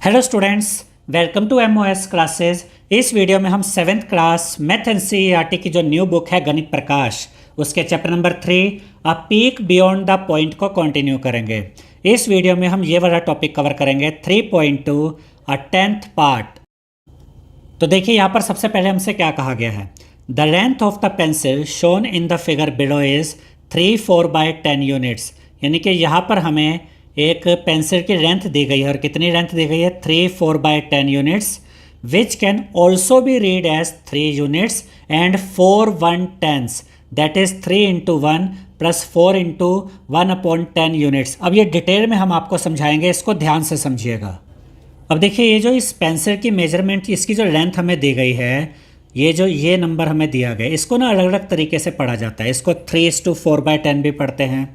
Hello students, welcome to MOS classes. इस video में हम सेवेंथ क्लास मैथ एनसीईआरटी की जो न्यू बुक है गणित प्रकाश, उसके chapter number 3 a peak beyond the point को कंटिन्यू करेंगे। इस वीडियो में हम ये वाला टॉपिक कवर करेंगे 3.2 अ 10th पार्ट। तो देखिए यहाँ पर सबसे पहले हमसे क्या कहा गया है। The length of the pencil shown in the figure below is 3/4/10 units. यानी कि यहाँ पर हमें एक पेंसिल की लेंथ दी गई है और कितनी लेंथ दी गई है 3/4/10 units, which can also be read as 3 units and 4 1/10, that is 3 × 1 + 4 × 1/10 units. अब ये डिटेल में हम आपको समझाएंगे, इसको ध्यान से समझिएगा। अब देखिए ये जो इस पेंसिल की मेजरमेंट, इसकी जो लेंथ हमें दी गई है, ये नंबर हमें दिया गया, इसको ना अलग अलग तरीके से पढ़ा जाता है। इसको 3:4/10 भी पढ़ते हैं,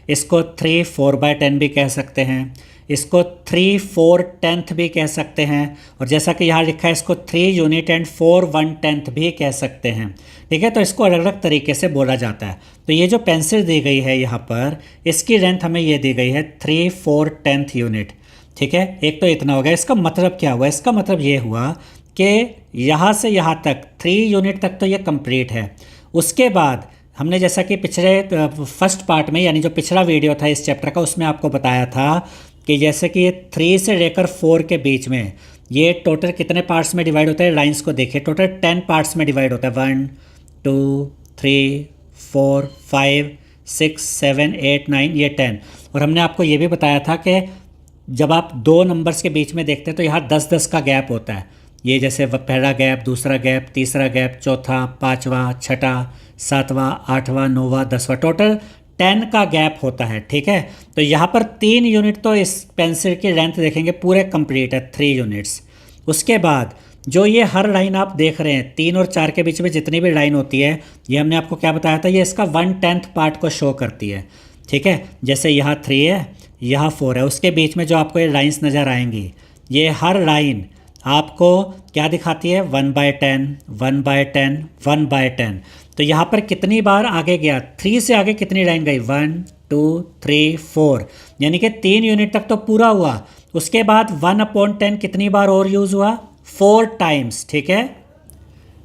इसको 3/4/10 भी कह सकते हैं, इसको 3/4 भी कह सकते हैं, और जैसा कि यहाँ लिखा है इसको 3 यूनिट एंड 4 1/10 भी कह सकते हैं। ठीक है, तो इसको अलग अलग तरीके से बोला जाता है। तो ये जो पेंसिल दी गई है यहाँ पर, इसकी लेंथ हमें ये दी गई है 3/4 यूनिट। ठीक है, एक तो इतना हो गया। इसका मतलब क्या हुआ? इसका मतलब ये हुआ कि यहाँ से यहाँ तक 3 यूनिट तक तो ये कंप्लीट है। उसके बाद हमने जैसा कि पिछले फर्स्ट पार्ट में, यानी जो पिछला वीडियो था इस चैप्टर का, उसमें आपको बताया था कि जैसे कि ये 3 से लेकर 4 के बीच में ये टोटल कितने पार्ट्स में डिवाइड होता है। लाइंस को देखिए, टोटल 10 पार्ट्स में डिवाइड होता है। 1 2 3 4 5 6 7 8 9, ये 10। और हमने आपको ये भी बताया था कि जब आप दो नंबर्स के बीच में देखते हैं तो यहाँ 10-10 का गैप होता है। ये जैसे पहला गैप, दूसरा गैप, तीसरा गैप, चौथा, पाँचवा, छठा, सातवां, आठवां, नौवां, 10वां, टोटल 10 का गैप होता है। ठीक है, तो यहाँ पर 3 यूनिट तो इस पेंसिल की लेंथ देखेंगे पूरे कंप्लीट है, 3 यूनिट्स। उसके बाद जो ये हर लाइन आप देख रहे हैं, 3 और 4 के बीच में जितनी भी लाइन होती है, ये हमने आपको क्या बताया था, ये इसका 1/10 पार्ट को शो करती है। ठीक है, जैसे यहाँ 3 है, यहाँ 4 है, उसके बीच में जो आपको ये लाइंस नज़र आएंगी, ये हर लाइन आपको क्या दिखाती है, 1/10 1/10 1/10। तो यहाँ पर कितनी बार आगे गया, 3 से आगे कितनी लाइन गई, 1 2 3 4, यानी कि 3 यूनिट तक तो पूरा हुआ। उसके बाद 1/10 कितनी बार और यूज़ हुआ, 4 टाइम्स। ठीक है,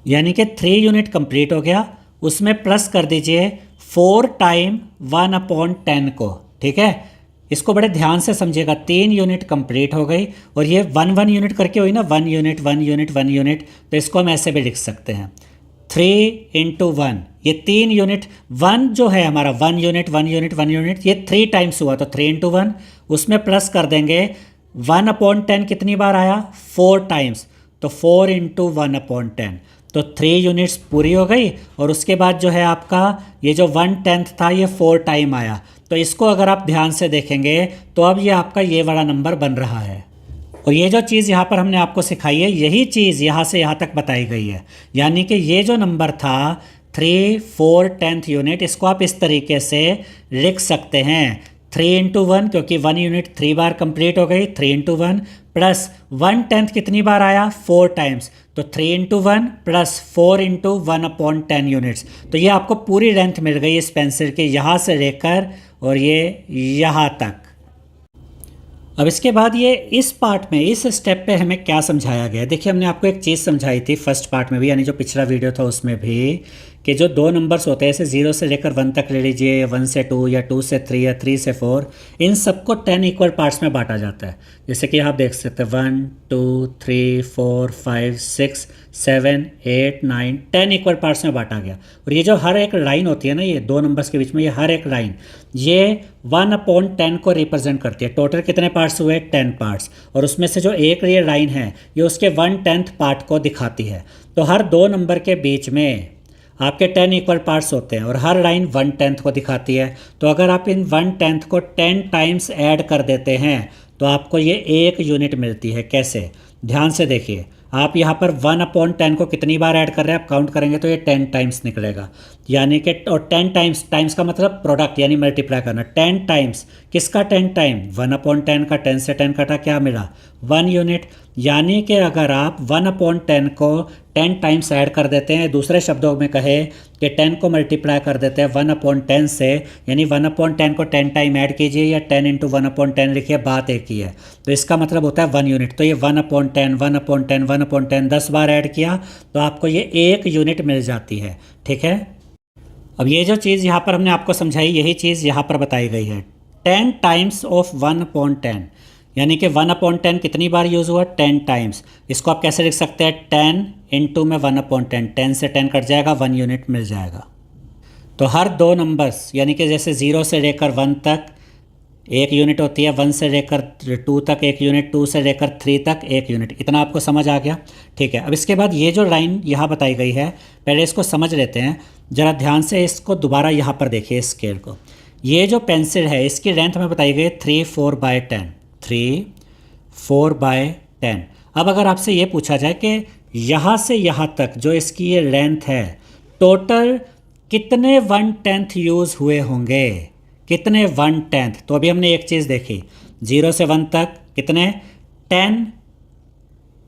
यानी कि 3 यूनिट कंप्लीट हो गया, उसमें प्लस कर दीजिए 4 टाइम 1/10 को। ठीक है, इसको बड़े ध्यान से समझिएगा। 3 यूनिट कंप्लीट हो गई और ये 1 यूनिट करके हुई ना, 1 यूनिट 1 यूनिट 1 यूनिट, तो इसको हम ऐसे भी लिख सकते हैं 3 × 1। ये 3 यूनिट, 1 जो है हमारा 1 यूनिट 1 यूनिट 1 यूनिट, ये 3 टाइम्स हुआ, तो 3 × 1, उसमें प्लस कर देंगे 1/10 कितनी बार आया, 4 टाइम्स, तो 4 × 1/10, तो 3 यूनिट्स पूरी हो गई। और उसके बाद जो है आपका ये जो 1/10 था, ये 4 टाइम आया। तो इसको अगर आप ध्यान से देखेंगे तो अब ये आपका ये वाला नंबर बन रहा है। और ये जो चीज़ यहाँ पर हमने आपको सिखाई है, यही चीज़ यहाँ से यहाँ तक बताई गई है। यानी कि ये जो नंबर था 3/4 यूनिट, इसको आप इस तरीके से लिख सकते हैं 3 × 1, क्योंकि 1 यूनिट 3 बार कंप्लीट हो गई, 3 × 1 प्लस 1/10 कितनी बार आया, 4 टाइम्स, तो 3 × 1 प्लस 4 × 1/10 यूनिट्स। तो ये आपको पूरी लेंथ मिल गई इस पेंसिल के, यहाँ से लेकर और ये यहाँ तक। अब इसके बाद ये इस पार्ट में, इस स्टेप पे हमें क्या समझाया गया। देखिए हमने आपको एक चीज़ समझाई थी फर्स्ट पार्ट में भी, यानी जो पिछला वीडियो था उसमें भी, कि जो दो नंबर्स होते हैं, जैसे 0 से लेकर 1 तक ले लीजिए, या 1 से 2 या 2 से 3 या 3 से 4, इन सबको 10 इक्वल पार्ट्स में बांटा जाता है। जैसे कि आप देख सकते हैं 1 2 3 4 5 6 7 8 9, 10 इक्वल पार्ट्स में बांटा गया। और ये जो हर एक लाइन होती है ना, ये दो नंबर्स के बीच में, ये हर एक लाइन ये 1/10 को रिप्रेजेंट करती है। टोटल कितने पार्ट्स हुए, 10 पार्ट्स, और उसमें से जो एक ये लाइन है, ये उसके 1/10 पार्ट को दिखाती है। तो हर दो नंबर के बीच में आपके 10 इक्वल पार्ट्स होते हैं और हर लाइन 1/10 को दिखाती है। तो अगर आप इन 1/10 को 10 टाइम्स ऐड कर देते हैं तो आपको ये 1 यूनिट मिलती है। कैसे, ध्यान से देखिए। आप यहाँ पर 1/10 को कितनी बार ऐड कर रहे हैं, आप काउंट करेंगे तो ये 10 टाइम्स निकलेगा। यानी कि, और 10 टाइम्स, टाइम्स का मतलब प्रोडक्ट यानी मल्टीप्लाई करना। 10 टाइम्स किसका, 10 टाइम 1/10 का, 10 से 10 कटा, क्या मिला, 1 यूनिट। यानी कि अगर आप 1/10 को 10 टाइम्स ऐड कर देते हैं। दूसरे शब्दों में कहे कि 10 को मल्टीप्लाई कर देते हैं 1/10 से, यानी 1/10 को 10 टाइम ऐड कीजिए या 10 इंटू 1/10 लिखिए, बात एक ही है। तो इसका मतलब होता है 1 यूनिट। तो ये 1/10 1/10 1/10 10 बार ऐड किया तो आपको ये 1 यूनिट मिल जाती है। ठीक है, अब ये जो चीज़ यहाँ पर हमने आपको समझाई, यही चीज़ यहाँ पर बताई गई है। 10 टाइम्स ऑफ 1/10, यानी कि 1/10 कितनी बार यूज़ हुआ? 10 टाइम्स। इसको आप कैसे लिख सकते हैं? 10 इंटू में 1/10, 10 से 10 कट जाएगा, 1 यूनिट मिल जाएगा। तो हर दो नंबर्स, यानी कि जैसे 0 से लेकर 1 तक 1 यूनिट होती है, 1 से लेकर 2 तक 1 यूनिट, 2 से लेकर 3 तक 1 यूनिट। इतना आपको समझ आ गया? ठीक है, अब इसके बाद ये जो लाइन यहाँ बताई गई है, पहले इसको समझ लेते हैं ज़रा ध्यान से। इसको दोबारा यहाँ पर देखिए स्केल को। ये जो पेंसिल है इसकी लेंथ में बताई गई है 3/4/10, 3/4/10। अब अगर आपसे ये पूछा जाए कि यहाँ से यहाँ तक जो इसकी ये लेंथ है, टोटल कितने 1/10 यूज़ हुए होंगे? कितने 1/10? तो अभी हमने एक चीज़ देखी, 0 से 1 तक कितने 10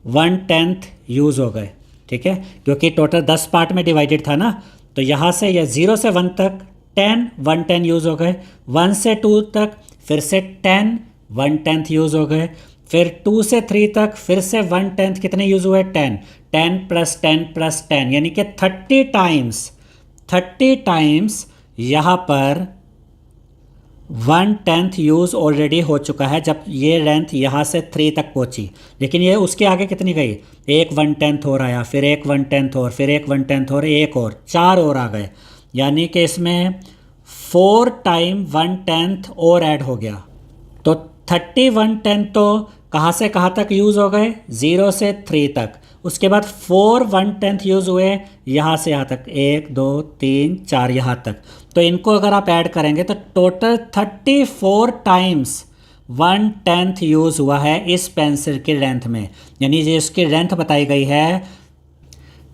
1/10 यूज़ हो गए। ठीक है, क्योंकि टोटल 10 पार्ट में डिवाइडेड था ना, तो यहाँ से या 0 से 1 तक 10 1/10 यूज़ हो गए, 1 से 2 तक फिर से 10 1/10 यूज़ हो गए, फिर 2 से 3 तक फिर से 1/10 कितने यूज़ हुए? 10 10 प्लस 10 प्लस 10, यानी कि 30 टाइम्स यहाँ पर 1/10 यूज़ ऑलरेडी हो चुका है जब ये लेंथ यहाँ से 3 तक पहुँची। लेकिन ये उसके आगे कितनी गई? एक 1/10 और आया, फिर एक 1/10 और, फिर एक 1/10 और, एक और, 4 और आ गए, यानी कि इसमें 4 टाइम 1/10 और ऐड हो गया। तो 30 1/10 तो कहाँ से कहाँ तक यूज़ हो गए? 0 से 3 तक। उसके बाद 4 1/10 यूज़ हुए यहाँ से यहाँ तक, 1 2 3 4 यहाँ तक। तो इनको अगर आप ऐड करेंगे तो टोटल 34 टाइम्स 1/10 यूज़ हुआ है इस पेंसिल की लेंथ में। यानी जो इसकी लेंथ बताई गई है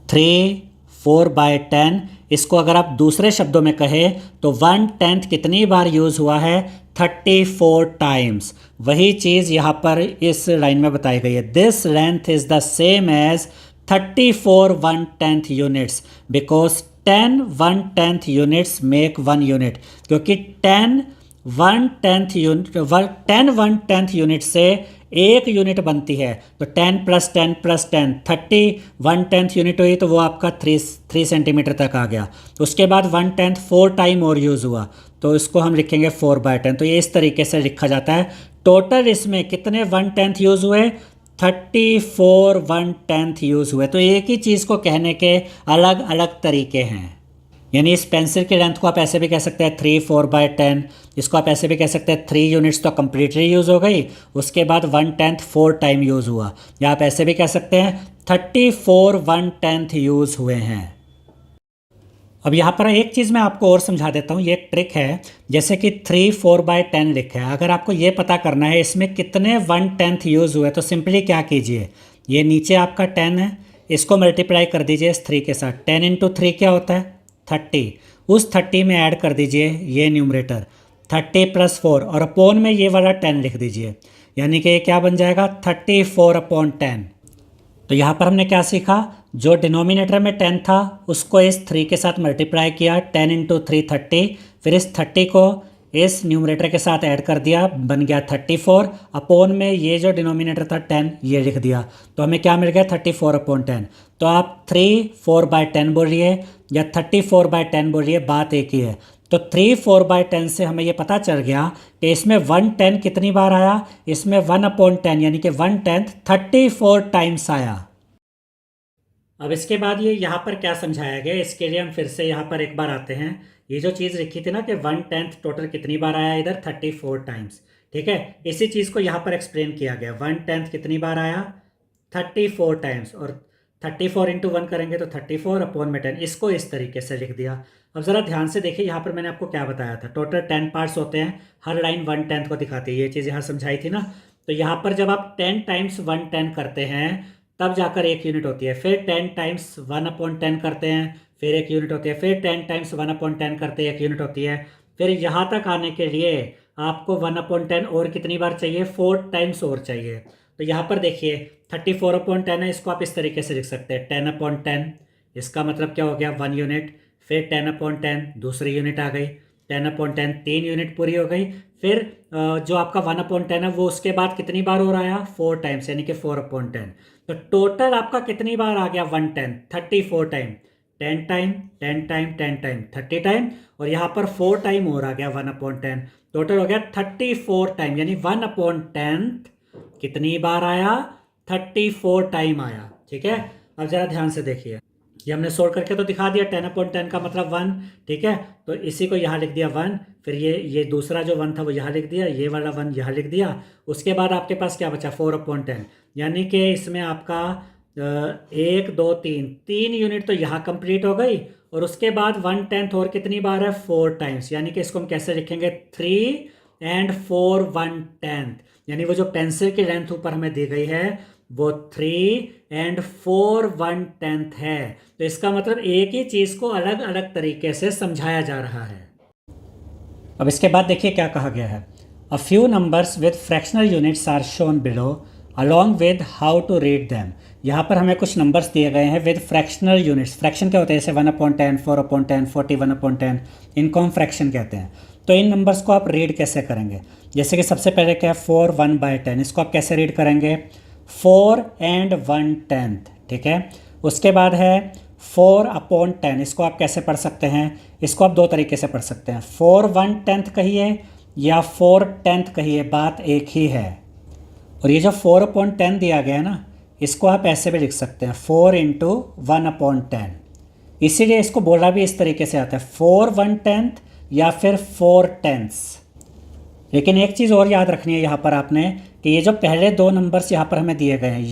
3/4/10, इसको अगर आप दूसरे शब्दों में कहें तो 1/10 कितनी बार यूज़ हुआ है? 34 टाइम्स। वही चीज़ यहाँ पर इस लाइन में बताई गई है। This length is the same as 34 1/10 units because 10 1/10 units make 1 unit, क्योंकि 10 1/10 यूनिट से 1 यूनिट बनती है। तो 10 प्लस 10 प्लस 10 30 1/10 यूनिट हुई, तो वो आपका 3 सेंटीमीटर तक आ गया। तो उसके बाद 1/10 4 टाइम और यूज़ हुआ, तो इसको हम लिखेंगे 4/10। तो ये इस तरीके से लिखा जाता है। टोटल इसमें कितने 1/10 यूज़ हुए? 34 1/10 यूज़ हुए। तो एक ही चीज़ को कहने के अलग अलग तरीके हैं। यानी इस पेंसिल की लेंथ को आप ऐसे भी कह सकते हैं 3/4/10, इसको आप ऐसे भी कह सकते हैं 3 यूनिट्स तो कम्प्लीटली यूज़ हो गई, उसके बाद 1/10 4 टाइम यूज़ हुआ, या आप ऐसे भी कह सकते हैं 34 1/10 यूज़ हुए हैं। अब यहाँ पर एक चीज़ मैं आपको और समझा देता हूँ, ये एक ट्रिक है। जैसे कि 3/4/10 लिखा है, अगर आपको ये पता करना है इसमें कितने 1/10 यूज़ हुए, तो सिंपली क्या कीजिए, ये नीचे आपका 10 है, इसको मल्टीप्लाई कर दीजिए इस 3 के साथ। 10 इंटू 3 क्या होता है? 30। उस 30 में ऐड कर दीजिए ये न्यूमरेटर 30 प्लस 4, और अपोन में ये वाला 10 लिख दीजिए, यानी कि ये क्या बन जाएगा? 34/10। तो यहाँ पर हमने क्या सीखा? जो डिनोमिनेटर में 10 था उसको इस 3 के साथ मल्टीप्लाई किया, 10 इंटू 3 30, फिर इस 30 को इस न्यूमरेटर के साथ ऐड कर दिया, बन गया 34, अपोन में ये जो डिनोमिनेटर था 10 ये लिख दिया, तो हमें क्या मिल गया? 34/10। तो आप 3/4/10 बोलिए या 34/10 बोलिए, बात एक ही है। तो 3/4/10 से हमें ये पता चल गया कि इसमें 1/10 कितनी बार आया? इसमें 1/10 यानी कि 1/10 34 टाइम्स आया। अब इसके बाद ये यहाँ पर क्या समझाया गया, इसके लिए हम फिर से यहाँ पर एक बार आते हैं। ये जो चीज़ लिखी थी ना कि 1/10 टोटल कितनी बार आया, इधर 34 टाइम्स। ठीक है, इसी चीज़ को यहाँ पर एक्सप्लेन किया गया। 1/10 कितनी बार आया? 34 टाइम्स, और 34 इंटू 1 करेंगे तो 34 अपोन में 10, इसको इस तरीके से लिख दिया। अब ज़रा ध्यान से देखिए, यहाँ पर मैंने आपको क्या बताया था, टोटल 10 पार्ट्स होते हैं, हर लाइन 1/10 को दिखाती है, ये चीज़ यहाँ समझाई थी ना। तो यहाँ पर जब आप 10 टाइम्स 1/10 करते हैं तब जाकर 1 यूनिट होती है, फिर 10 टाइम्स 1/10 करते हैं, फिर 1 यूनिट होती है, फिर 10 टाइम्स 1/10 करते हैं, 1 यूनिट होती है। फिर यहाँ तक आने के लिए आपको 1/10 और कितनी बार चाहिए? 4 टाइम्स और चाहिए। तो यहाँ पर देखिए 34/10 है, इसको आप इस तरीके से लिख सकते हैं 10/10। इसका मतलब क्या हो गया 1 यूनिट। फिर 10/10 दूसरी यूनिट आ गई, 10/10 3 यूनिट पूरी हो गई। फिर जो आपका 1/10 है वो उसके बाद कितनी बार हो रहा है 4 टाइम्स, यानी कि 4/10। तो टोटल आपका कितनी बार आ गया 110, 34 time, 10 time 10 time 10 time 30 time, और यहाँ पर 4 टाइम और आ गया 1/10। टोटल हो गया 34 टाइम, यानी 1/10 कितनी बार आया 34 टाइम आया। ठीक है, अब जरा ध्यान से देखिए, ये हमने सोल्व करके तो दिखा दिया 10/10 का मतलब 1। ठीक है, तो इसी को यहाँ लिख दिया 1, फिर ये दूसरा जो 1 था वो यहाँ लिख दिया, ये वाला 1 यहाँ लिख दिया। उसके बाद आपके पास क्या बचा 4/10, यानी कि इसमें आपका 1 2 3 यूनिट तो यहाँ कंप्लीट हो गई, और उसके बाद 1/10 और कितनी बार है 4 टाइम्स, यानी कि इसको हम कैसे लिखेंगे 3 and 4 1/10, यानी वो जो पेंसिल की लेंथ ऊपर हमें दी गई है वो 3 and 4 1/10 है। तो इसका मतलब एक ही चीज़ को अलग अलग तरीके से समझाया जा रहा है। अब इसके बाद देखिए क्या कहा गया है, a few numbers with fractional units are shown below along with how to read them. यहाँ पर हमें कुछ नंबर्स दिए गए हैं विद फ्रैक्शनल यूनिट्स। फ्रैक्शन क्या होते हैं, जैसे 1/10 4/10 41/10, इनको हम फ्रैक्शन कहते हैं। तो इन नंबर्स को आप रीड कैसे करेंगे, जैसे कि सबसे पहले क्या है 4 1/10, इसको आप कैसे रीड करेंगे 4 and 1/10। ठीक है, उसके बाद है 4/10, इसको आप कैसे पढ़ सकते हैं, इसको आप दो तरीके से पढ़ सकते हैं, 4 1/10 कहिए या 4/10 कहिए, बात एक ही है। और ये जो 4/10 दिया गया है ना, इसको आप ऐसे भी लिख सकते हैं 4 × 1/10, इसीलिए इसको बोला भी इस तरीके से आता है 4 1/10 या फिर 4/10। लेकिन एक चीज़ और याद रखनी है यहाँ पर आपने, कि ये जो पहले दो नंबर्स यहाँ पर हमें दिए गए हैं,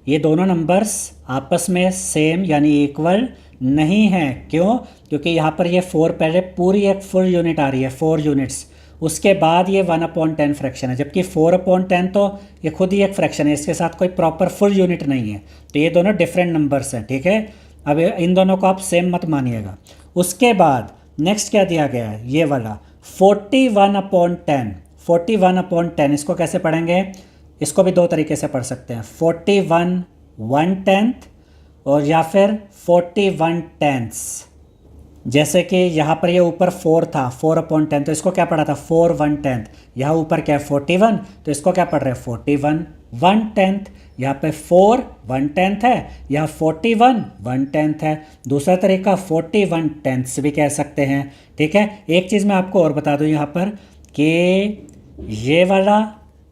ये दोनों नंबर्स आपस में सेम यानी इक्वल नहीं हैं। क्यों, क्योंकि यहाँ पर ये 4 पहले पूरी एक फुल यूनिट आ रही है 4 यूनिट्स, उसके बाद ये 1/10 फ्रैक्शन है, जबकि 4/10 तो ये खुद ही एक फ्रैक्शन है, इसके साथ कोई प्रॉपर फुल यूनिट नहीं है। तो ये दोनों डिफरेंट नंबर्स हैं। ठीक है, अब इन दोनों को आप सेम मत मानिएगा। उसके बाद नेक्स्ट क्या दिया गया है, ये वाला 41/10, 41/10 इसको कैसे पढ़ेंगे, इसको भी दो तरीके से पढ़ सकते हैं 41 1/10 और या फिर 41 10ths। जैसे कि यहाँ पर ये ऊपर 4 था 4/10, तो इसको क्या पढ़ा था 4 1/10, यहाँ ऊपर क्या है 41, तो इसको क्या पढ़ रहे हैं 41 1/10। यहाँ पे 4 1/10 है, यहाँ 41 1/10 है। दूसरा तरीका 41 10ths भी कह सकते हैं। ठीक है, एक चीज़ मैं आपको और बता दूँ यहाँ पर कि ये वाला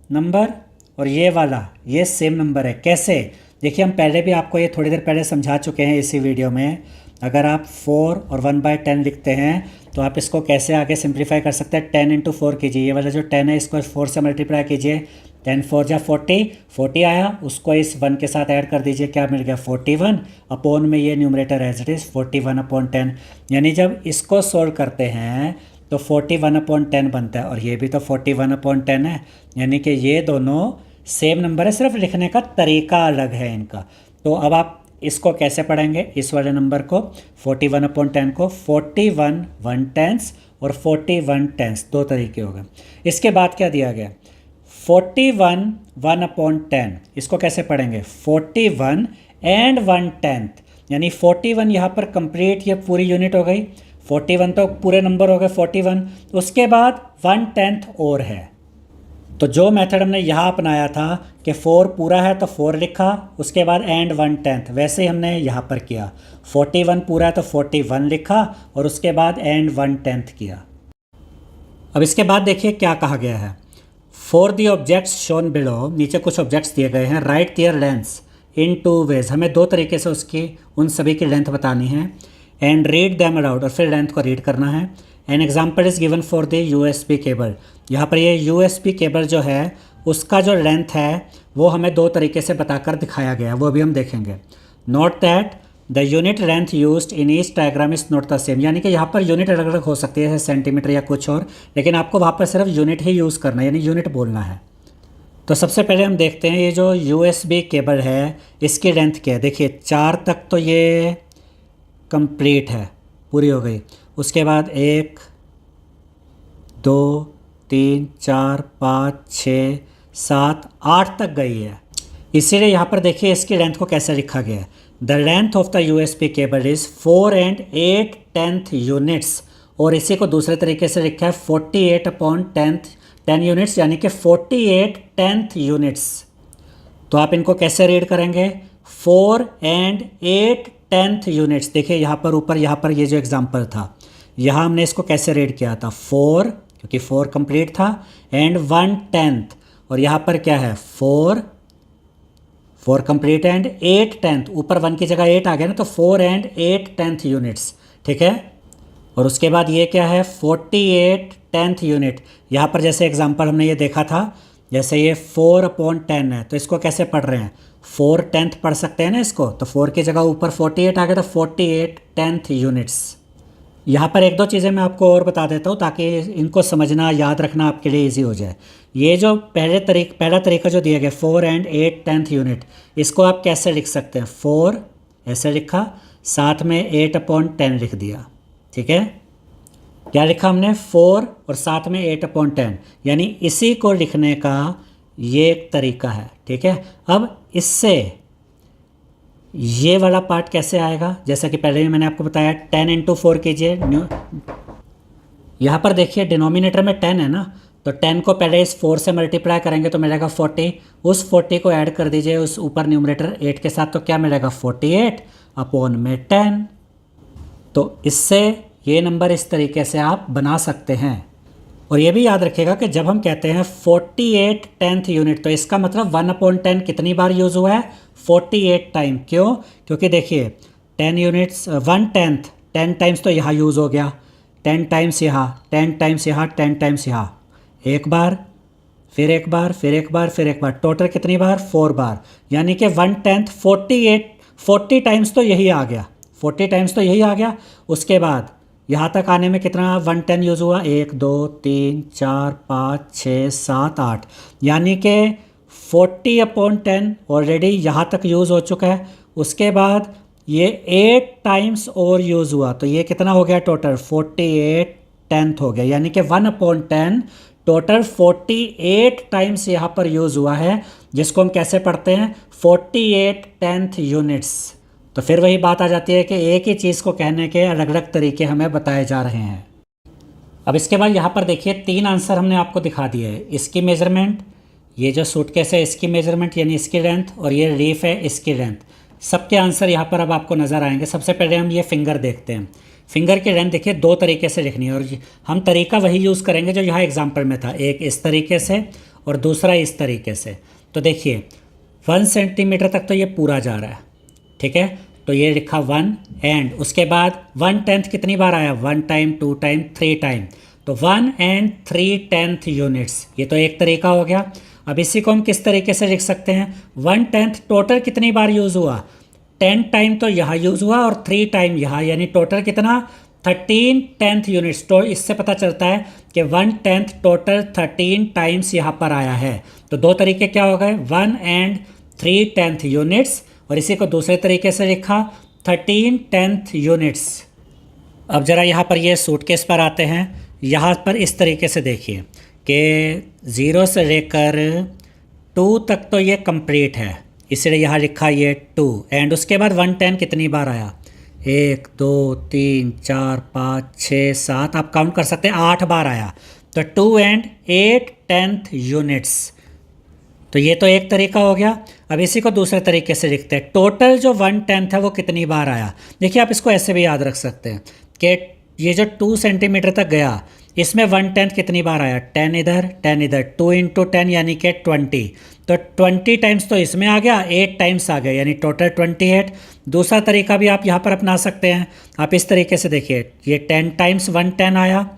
नंबर और ये वाला ये सेम नंबर है। कैसे, देखिए हम पहले भी आपको ये थोड़ी देर पहले समझा चुके हैं इसी वीडियो में। अगर आप 4 और 1/10 लिखते हैं तो आप इसको कैसे आगे सिंप्लीफाई कर सकते हैं, 10 × 4 कीजिए, ये वाला जो 10 है इसको 4 से मल्टीप्लाई कीजिए, 10 4 जा 40 आया, उसको इस 1 के साथ ऐड कर दीजिए, क्या मिल गया 41, अपोन में ये न्यूमरेटर एज इट इज़ 41/10। यानी जब इसको सोल्व करते हैं तो 41/10 बनता है, और ये भी तो 41/10 है, यानी कि ये दोनों सेम नंबर है, सिर्फ लिखने का तरीका अलग है इनका। तो अब आप इसको कैसे पढ़ेंगे, इस वाले नंबर को 41/10 को 41 1/10 और 41 10ths, दो तरीके हो गए। इसके बाद क्या दिया गया 41 1/10, इसको कैसे पढ़ेंगे 41 and 1/10, यानी 41 यहाँ पर कंप्लीट ये पूरी यूनिट हो गई, 41 तो पूरे नंबर हो गए 41, उसके बाद 1/10 और है। तो जो मेथड हमने यहाँ अपनाया था कि 4 पूरा है तो 4 लिखा, उसके बाद एंड 1/10, वैसे ही हमने यहाँ पर किया, 41 पूरा है तो 41 लिखा और उसके बाद एंड 1/10 किया। अब इसके बाद देखिए क्या कहा गया है, for the objects shown below, नीचे कुछ ऑब्जेक्ट्स दिए गए हैं, write their lengths in 2 ways, हमें दो तरीके से उसकी उन सभी की लेंथ बतानी है, एंड रीड दैम अलाउड, और फिर लेंथ को रीड करना है। An example is given for the USB cable, यहाँ पर ये USB केबल जो है उसका जो लेंथ है वो हमें दो तरीके से बताकर दिखाया गया है, वो भी हम देखेंगे। Note that the unit length used in each diagram is not the same, यानी कि यहाँ पर यूनिट अलग अलग हो सकती है, जैसे सेंटीमीटर या कुछ और, लेकिन आपको वहाँ पर सिर्फ यूनिट ही यूज़ करना है, यानी यूनिट बोलना है। तो सबसे पहले हम देखते हैं ये जो USB केबल है इसकी लेंथ क्या है। देखिए 4 तक तो ये कंप्लीट है, पूरी हो गई, उसके बाद 1 2 3 4 5 6 7, 8 तक गई है। इसीलिए यहाँ पर देखिए इसकी लेंथ को कैसे लिखा गया है। The length of the USB cable is 4 and 8/10 units, और इसी को दूसरे तरीके से लिखा है 48/10 यूनिट्स, यानी कि 48/10 यूनिट्स। तो आप इनको कैसे रीड करेंगे? 4 and 8/10 यूनिट्स। देखिए यहाँ पर ऊपर, यहाँ पर ये जो एग्जाम्पल था, यहाँ हमने इसको कैसे रीड किया था? 4, क्योंकि 4 कंप्लीट था, एंड 1/10, और यहाँ पर क्या है? 4 कंप्लीट एंड 8/10, ऊपर 1 की जगह 8 आ गया ना, तो 4 and 8/10 यूनिट्स, ठीक है। और उसके बाद ये क्या है? 48/10 यूनिट। यहाँ पर जैसे एग्जांपल हमने ये देखा था, जैसे ये 4/10 है, तो इसको कैसे पढ़ रहे हैं? 4/10 पढ़ सकते हैं ना इसको, तो 4 की जगह ऊपर 48 आ गया, तो 48/10 यूनिट्स। यहाँ पर एक दो चीज़ें मैं आपको और बता देता हूँ ताकि इनको समझना, याद रखना आपके लिए इजी हो जाए। ये जो पहला तरीका जो दिया गया 4 and 8/10 यूनिट, इसको आप कैसे लिख सकते हैं? 4 ऐसे लिखा, साथ में 8/10 लिख दिया, ठीक है। क्या लिखा हमने? 4 और साथ में 8/10, यानी इसी को लिखने का ये एक तरीका है, ठीक है। अब इससे ये वाला पार्ट कैसे आएगा? जैसा कि पहले भी मैंने आपको बताया, 10 × 4 कीजिए। यहाँ पर देखिए डिनोमिनेटर में 10 है ना, तो 10 को पहले इस 4 से मल्टीप्लाई करेंगे तो मिलेगा 40, उस 40 को ऐड कर दीजिए उस ऊपर न्यूमरेटर 8 के साथ, तो क्या मिलेगा? 48/10। तो इससे ये नंबर इस तरीके से आप बना सकते हैं। और ये भी याद रखिएगा कि जब हम कहते हैं 48/10 यूनिट, तो इसका मतलब 1/10 कितनी बार यूज़ हुआ है? 48 टाइम। क्यों? क्योंकि देखिए 10 यूनिट्स 1/10 10 टाइम्स तो यहाँ यूज़ हो गया, 10 टाइम्स यहाँ, 10 टाइम्स यहाँ, 10 टाइम्स यहाँ, एक बार, फिर एक बार, फिर एक बार, फिर एक बार, टोटल कितनी बार? 4 बार, यानी कि 1/10 40 टाइम्स तो यही आ गया, 40 टाइम्स तो यही आ गया। उसके बाद यहाँ तक आने में कितना 1/10 यूज़ हुआ? 1 2 3 4 5 6 7 8, यानी कि 40/10 ऑलरेडी यहाँ तक यूज़ हो चुका है। उसके बाद ये 8 टाइम्स और यूज़ हुआ, तो ये कितना हो गया टोटल? 48/10 हो गया, यानी कि 1/10 टोटल 48 टाइम्स यहाँ पर यूज़ हुआ है, जिसको हम कैसे पढ़ते हैं? 48/10 यूनिट्स। तो फिर वही बात आ जाती है कि एक ही चीज़ को कहने के अलग अलग तरीके हमें बताए जा रहे हैं। अब इसके बाद यहाँ पर देखिए 3 आंसर हमने आपको दिखा दिए हैं। इसकी मेज़रमेंट, ये जो सूटकेस है इसकी मेज़रमेंट यानी इसकी लेंथ, और ये लीफ है इसकी लेंथ, सबके आंसर यहाँ पर अब आपको नज़र आएंगे। सबसे पहले हम ये फिंगर देखते हैं। फिंगर की लेंथ देखिए 2 तरीके से लिखनी है, और हम तरीका वही यूज़ करेंगे जो यहाँ एग्जाम्पल में था, एक इस तरीके से और दूसरा इस तरीके से। तो देखिए 1 सेंटीमीटर तक तो ये पूरा जा रहा है, ठीक है, तो ये लिखा 1, एंड उसके बाद 1/10 कितनी बार आया? 1 टाइम, 2 टाइम, 3 टाइम, तो 1 and 3/10 यूनिट्स। ये तो एक तरीका हो गया। अब इसी को हम किस तरीके से लिख सकते हैं? 1/10 टोटल कितनी बार यूज़ हुआ? 10 टाइम तो यहाँ यूज़ हुआ और 3 टाइम यहाँ, यानी टोटल कितना? 13/10 यूनिट्स। तो इससे पता चलता है कि 1/10 टोटल 13 टाइम्स यहाँ पर आया है। तो 2 तरीके क्या हो गए? 1 and 3/10 यूनिट्स, और इसी को दूसरे तरीके से लिखा 13/10 यूनिट्स। अब ज़रा यहाँ पर ये सूटकेस पर आते हैं। यहाँ पर इस तरीके से देखिए कि 0 से लेकर 2 तक तो ये कंप्लीट है, इसलिए यहाँ लिखा ये 2, एंड उसके बाद 1/10 कितनी बार आया? 1 2 3 4 5 6 7, आप काउंट कर सकते हैं, 8 बार आया। तो 2 and 8/10 यूनिट्स। तो ये तो एक तरीका हो गया। अब इसी को दूसरे तरीके से लिखते हैं, टोटल जो 1/10 है वो कितनी बार आया। देखिए आप इसको ऐसे भी याद रख सकते हैं कि ये जो 2 सेंटीमीटर तक गया, इसमें 1/10 कितनी बार आया? 10 इधर, 10 इधर, 2 × 10 यानी कि 20, तो 20 टाइम्स तो इसमें आ गया, 8 टाइम्स आ गया, यानी टोटल 28। दूसरा तरीका भी आप यहाँ पर अपना सकते हैं। आप इस तरीके से देखिए, ये 10 टाइम्स 1/10 आया,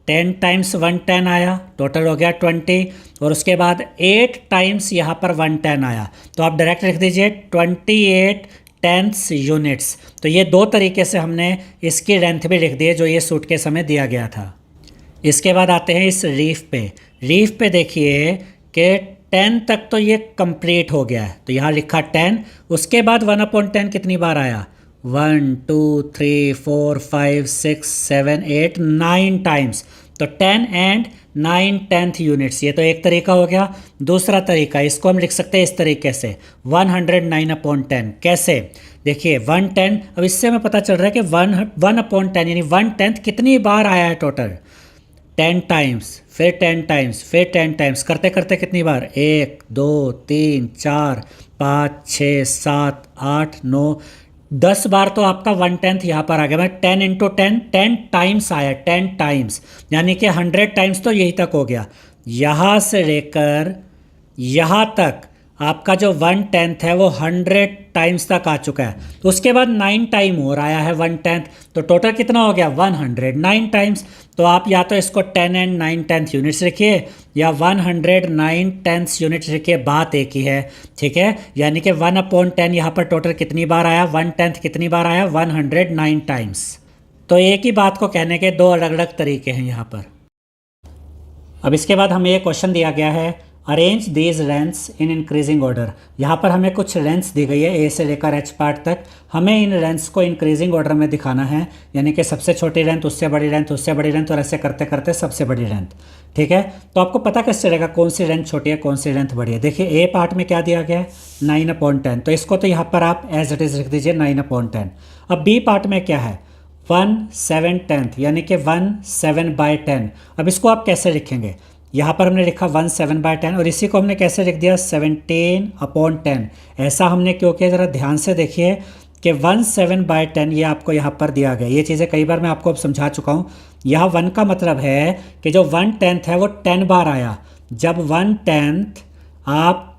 10 टाइम्स 1/10 आया, टोटल हो गया 20, और उसके बाद 8 टाइम्स यहाँ पर 1/10 आया, तो आप डायरेक्ट लिख दीजिए 28/10 यूनिट्स। तो ये 2 तरीके से हमने इसकी लेंथ भी लिख दी है जो ये सूटकेस हमें दिया गया था। इसके बाद आते हैं इस लीफ पे। लीफ पे देखिए कि 10 तक तो ये कंप्लीट हो गया है, तो यहाँ लिखा 10, उसके बाद 1/10 कितनी बार आया? 1 2 3 4 5 6 7 8 9 टाइम्स, तो 10 एंड 9/10 यूनिट्स, ये तो एक तरीका हो गया। दूसरा तरीका, इसको हम लिख सकते हैं इस तरीके से 109/10। कैसे? देखिए 110, अब इससे हमें पता चल रहा है कि 1/10 यानी 1/10 कितनी बार आया है टोटल? 10 टाइम्स, फिर 10 टाइम्स, फिर 10 टाइम्स, करते करते कितनी बार? 1 2 3 4 5 6 7 8 9 10 बार तो आपका 1/10 यहाँ पर आ गया। मैं 10 × 10 10 टाइम्स आया, 10 टाइम्स, यानी कि 100 टाइम्स तो यही तक हो गया। यहाँ से लेकर यहाँ तक आपका जो 1/10 है वो 100 टाइम्स तक आ चुका है। तो उसके बाद 9 टाइम और आया है 1/10, तो टोटल कितना हो गया? 109 टाइम्स। तो आप या तो इसको 10 एंड 9/10 यूनिट्स लिखिए या 109/10 यूनिट्स लिखिए, बात एक ही है, ठीक है। यानी कि 1/10 यहाँ पर टोटल कितनी बार आया? 1/10 कितनी बार आया? 109 टाइम्स। तो एक ही बात को कहने के दो अलग अलग तरीके हैं यहाँ पर। अब इसके बाद हमें एक क्वेश्चन दिया गया है, arrange these lengths in increasing order. यहाँ पर हमें कुछ लेंथ्स दी गई है ए से लेकर एच पार्ट तक, हमें इन लेंथ्स को इंक्रीजिंग ऑर्डर में दिखाना है, यानी कि सबसे छोटी लेंथ, उससे बड़ी लेंथ, उससे बड़ी लेंथ, और ऐसे करते करते सबसे बड़ी लेंथ, ठीक है। तो आपको पता कैसे चलेगा कौन सी लेंथ छोटी है, कौन सी लेंथ बड़ी है? देखिए ए पार्ट में क्या दिया गया है? 9/10, तो इसको तो यहाँ पर आप एज इट इज़ लिख दीजिए 9/10। अब बी पार्ट में क्या है? 1/7, यानी कि 1/7/10। अब इसको आप कैसे लिखेंगे? यहाँ पर हमने लिखा 1/7/10 और इसी को हमने कैसे लिख दिया? 17/10। ऐसा हमने क्यों किया? ज़रा ध्यान से देखिए कि 1/7/10 ये आपको यहाँ पर दिया गया। ये चीज़ें कई बार मैं आपको अब समझा चुका हूँ। यहाँ 1 का मतलब है कि जो 1/10 है वो 10 बार आया। जब 1/10 आप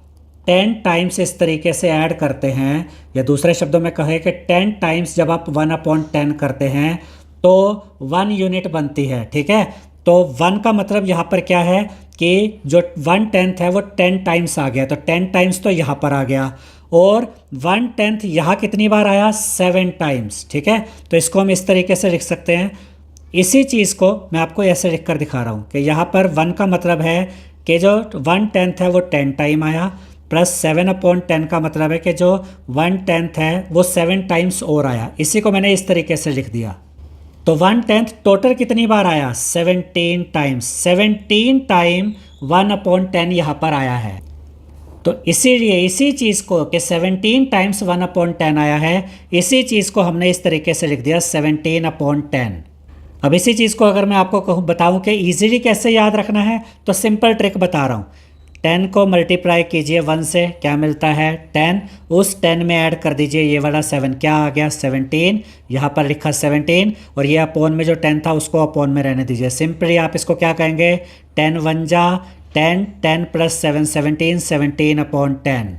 10 टाइम्स इस तरीके से ऐड करते हैं, या दूसरे शब्दों में कहें कि 10 टाइम्स जब आप 1/10 करते हैं तो 1 यूनिट बनती है, ठीक है। तो 1 का मतलब यहाँ पर क्या है कि जो 1/10 है वो 10 टाइम्स आ गया, तो 10 टाइम्स तो यहाँ पर आ गया, और 1/10 यहाँ कितनी बार आया? 7 टाइम्स, ठीक है। तो इसको हम इस तरीके से लिख सकते हैं। इसी चीज़ को मैं आपको ऐसे लिख कर दिखा रहा हूँ कि यहाँ पर 1 का मतलब है कि जो 1/10 है वो 10 टाइम आया, प्लस 7/10 का मतलब है कि जो 1/10 है वो 7 टाइम्स और आया। इसी को मैंने इस तरीके से लिख दिया। तो 1/10 टोटल कितनी बार आया? 17 टाइम्स। 17 टाइम 1/10 यहाँ पर आया है। तो इसीलिए इसी चीज़ को कि 17 टाइम्स 1/10 आया है, इसी चीज़ को हमने इस तरीके से लिख दिया 17/10। अब इसी चीज़ को अगर मैं आपको कहूँ बताऊँ कि ईजिली कैसे याद रखना है, तो सिंपल ट्रिक बता रहा हूँ। 10 को मल्टीप्लाई कीजिए 1 से, क्या मिलता है? 10। उस 10 में ऐड कर दीजिए ये वाला 7, क्या आ गया? 17। यहाँ पर लिखा 17, और ये अपोन में जो 10 था उसको अपोन में रहने दीजिए। सिंपली आप इसको क्या कहेंगे? 10 1 जा 10, 10 + 7 17, 17/10।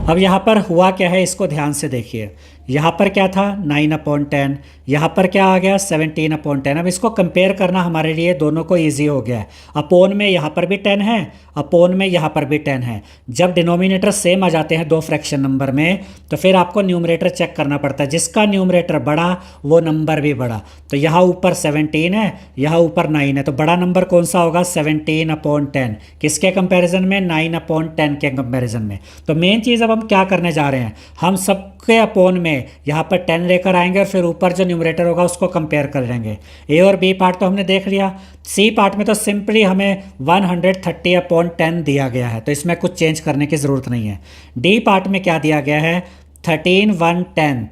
अब यहाँ पर हुआ क्या है, इसको ध्यान से देखिए। यहाँ पर क्या था? 9/10, यहाँ पर क्या आ गया? 17/10। अब इसको कंपेयर करना हमारे लिए दोनों को इजी हो गया है। अपोन में यहाँ पर भी 10 है, अपोन में यहाँ पर भी 10 है। जब डिनोमिनेटर सेम आ जाते हैं दो फ्रैक्शन नंबर में, तो फिर आपको न्यूमरेटर चेक करना पड़ता है। जिसका न्यूमरेटर बड़ा वो नंबर भी बड़ा। तो यहाँ ऊपर 17 है, यहाँ ऊपर 9 है, तो बड़ा नंबर कौन सा होगा? 17/10। किसके कंपेरिजन में? 9/10 के कंपेरिजन में। तो मेन चीज़ अब हम क्या करने जा रहे हैं, हम सबके अपोन में यहाँ पर 10 लेकर आएंगे और फिर ऊपर जो न्यूमरेटर होगा उसको कंपेयर कर लेंगे। ए और बी पार्ट तो हमने देख लिया। सी पार्ट में तो सिंपली हमें 130/10 दिया गया है, तो इसमें कुछ चेंज करने की ज़रूरत नहीं है। डी पार्ट में क्या दिया गया है? 13/1/10,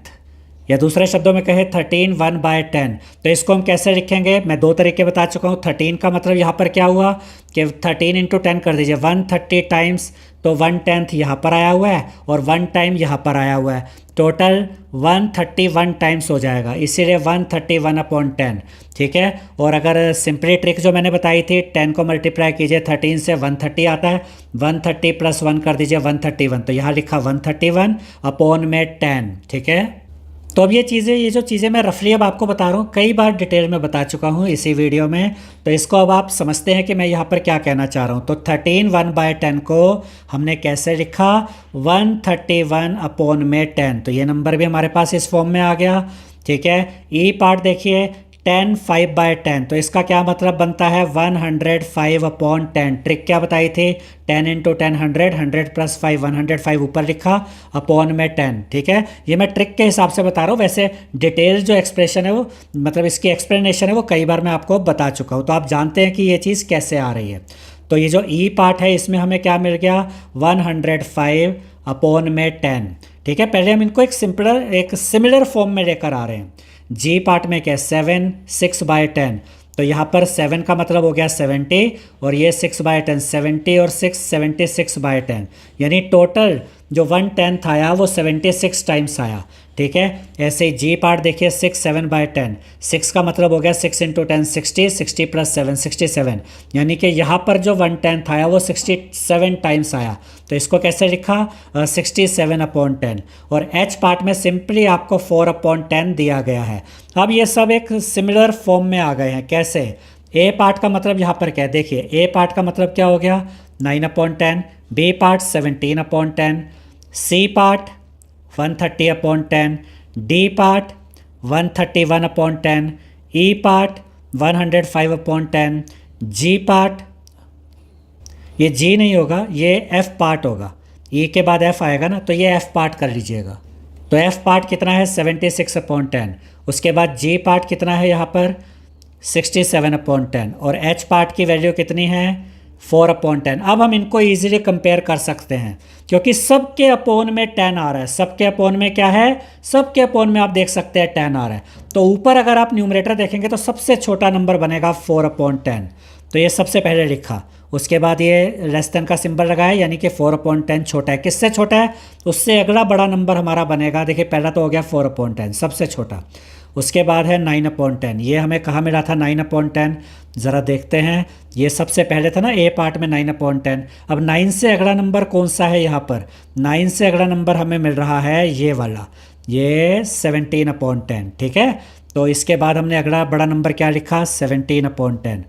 या दूसरे शब्दों में कहे 13 1/10। तो इसको हम कैसे लिखेंगे? मैं दो तरीके बता चुका हूँ। 13 का मतलब यहाँ पर क्या हुआ कि 13 × 10 कर दीजिए, 130 टाइम्स, तो 1/10 यहाँ पर आया हुआ है और 1 टाइम यहाँ पर आया हुआ है, टोटल 131 टाइम्स हो जाएगा, इसीलिए 131/10, ठीक है। और अगर सिंपली ट्रिक जो मैंने बताई थी, 10 को मल्टीप्लाई कीजिए 13 से, 130 आता है, 130 + 1 कर दीजिए 131, तो यहाँ लिखा 131/10, ठीक है। तो अब ये जो चीज़ें मैं रफली अब आपको बता रहा हूँ, कई बार डिटेल में बता चुका हूँ इसी वीडियो में, तो इसको अब आप समझते हैं कि मैं यहाँ पर क्या कहना चाह रहा हूँ। तो 13 1/10 को हमने कैसे लिखा? 131/10, तो ये नंबर भी हमारे पास इस फॉर्म में आ गया, ठीक है। ई पार्ट देखिए 10 5/10, तो इसका क्या मतलब बनता है 105/10। ट्रिक क्या बताई थी, 10 × 10 100, 100 + 5 105 ऊपर लिखा अपॉन में 10। ठीक है, ये मैं ट्रिक के हिसाब से बता रहा हूँ, वैसे डिटेल जो एक्सप्रेशन है वो मतलब इसकी एक्सप्लेनेशन है वो कई बार मैं आपको बता चुका हूँ, तो आप जानते हैं कि ये चीज़ कैसे आ रही है। तो ये जो ई पार्ट है इसमें हमें क्या मिल गया 105/10। ठीक है, पहले हम इनको एक सिमिलर फॉर्म में लेकर आ रहे हैं। जी पार्ट में क्या 7 6/10, तो यहाँ पर 7 का मतलब हो गया 70 और ये 6/10, 70 और 6 76/10, यानी टोटल जो 1/10 आया वो 76 टाइम्स आया। ठीक है, ऐसे ही जी पार्ट देखिए 6 7/10, 6 का मतलब हो गया 6 × 10 60, 60 + 7 67, यानी कि यहाँ पर जो 1/10 आया वो 67 टाइम्स आया। तो इसको कैसे लिखा 67/10। और एच पार्ट में सिंपली आपको 4/10 दिया गया है। अब ये सब एक सिमिलर फॉर्म में आ गए हैं। कैसे, ए पार्ट का मतलब यहाँ पर क्या है, देखिए ए पार्ट का मतलब क्या हो गया 9/10, B part 17/10, C part 130/10, D part 131/10, E part 105/10, G part, ये जी नहीं होगा ये एफ पार्ट होगा, ई के बाद एफ आएगा ना, तो ये एफ पार्ट कर लीजिएगा। तो एफ पार्ट कितना है 76/10, उसके बाद जी पार्ट कितना है यहाँ पर 67/10 और एच पार्ट की वैल्यू कितनी है 4/10। अब हम इनको इजीली कंपेयर कर सकते हैं क्योंकि सबके अपोन में 10 आ रहा है। सबके अपोन में क्या है, सबके अपोन में आप देख सकते हैं 10 आ रहा है। तो ऊपर अगर आप न्यूमरेटर देखेंगे तो सबसे छोटा नंबर बनेगा 4/10, तो ये सबसे पहले लिखा। उसके बाद ये लेस देन का सिंबल लगाया यानी कि 4/10 छोटा है। किससे छोटा है, उससे अगला बड़ा नंबर हमारा बनेगा। देखिए पहला तो हो गया 4/10 सबसे छोटा, उसके बाद है 9/10, ये हमें कहाँ मिला था 9/10, ज़रा देखते हैं। ये सबसे पहले था ना ए पार्ट में 9/10। अब 9 से अगला नंबर कौन सा है, यहाँ पर 9 से अगला नंबर हमें मिल रहा है ये वाला, ये 17/10। ठीक है, तो इसके बाद हमने अगला बड़ा नंबर क्या लिखा 17/10।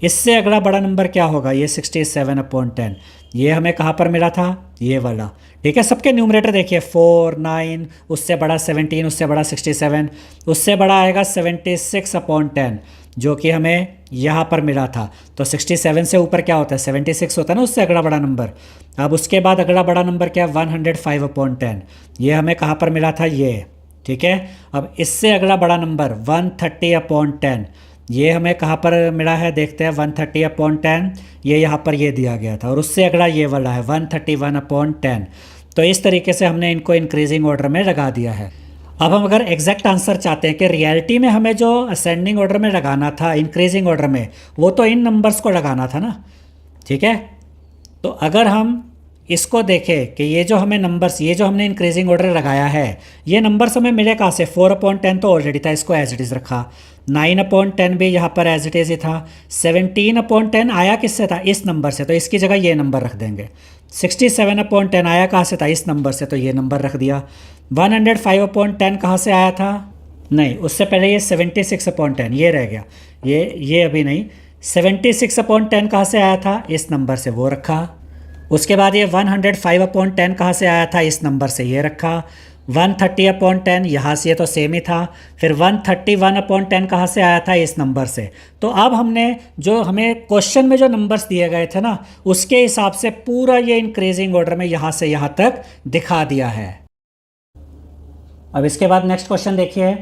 इससे अगला बड़ा नंबर क्या होगा, ये 67/10। ये हमें कहाँ पर मिला था, ये वाला। ठीक है, सबके न्यूमरेटर देखिए 4 9, उससे बड़ा 17, उससे बड़ा 67, उससे बड़ा आएगा 76/10 जो कि हमें यहाँ पर मिला था। तो 67 से ऊपर क्या होता है 76 होता है ना, उससे अगला बड़ा नंबर। अब उसके बाद अगला बड़ा नंबर क्या 105/10, ये हमें कहाँ पर मिला था ये। ठीक है, अब इससे अगला बड़ा नंबर 130/10, ये हमें कहाँ पर मिला है देखते हैं 130/10, ये यहाँ पर ये दिया गया था। और उससे अगला ये वाला है 131/10। तो इस तरीके से हमने इनको इंक्रीजिंग ऑर्डर में लगा दिया है। अब हम अगर एग्जैक्ट आंसर चाहते हैं कि रियलिटी में हमें जो असेंडिंग ऑर्डर में लगाना था इंक्रीजिंग ऑर्डर में, वो तो इन नंबर्स को लगाना था ना। ठीक है, तो अगर हम इसको देखें कि ये जो हमें नंबर्स, ये जो हमने इंक्रीजिंग ऑर्डर लगाया है, ये नंबर्स हमें मिले कहाँ से 4/10 तो ऑलरेडी था, इसको एज इट इज़ रखा। 9/10 भी यहाँ पर एज इट इज़ ही था। 17/10 आया किससे था, इस नंबर से, तो इसकी जगह ये नंबर रख देंगे। 67/10 आया कहाँ से था, इस नंबर से, तो ये नंबर रख दिया। 105/10 कहाँ से आया था, नहीं उससे पहले ये 76/10 ये रह गया, ये अभी नहीं। 76/10 कहाँ से आया था, इस नंबर से, वो रखा। उसके बाद ये 105/10 कहाँ से आया था, इस नंबर से, ये रखा। 130/10 यहाँ से ये तो सेम ही था। फिर 131/10 कहाँ से आया था, इस नंबर से। तो अब हमने जो हमें क्वेश्चन में जो नंबर्स दिए गए थे ना, उसके हिसाब से पूरा ये इंक्रीजिंग ऑर्डर में यहाँ से यहाँ तक दिखा दिया है। अब इसके बाद नेक्स्ट क्वेश्चन देखिए,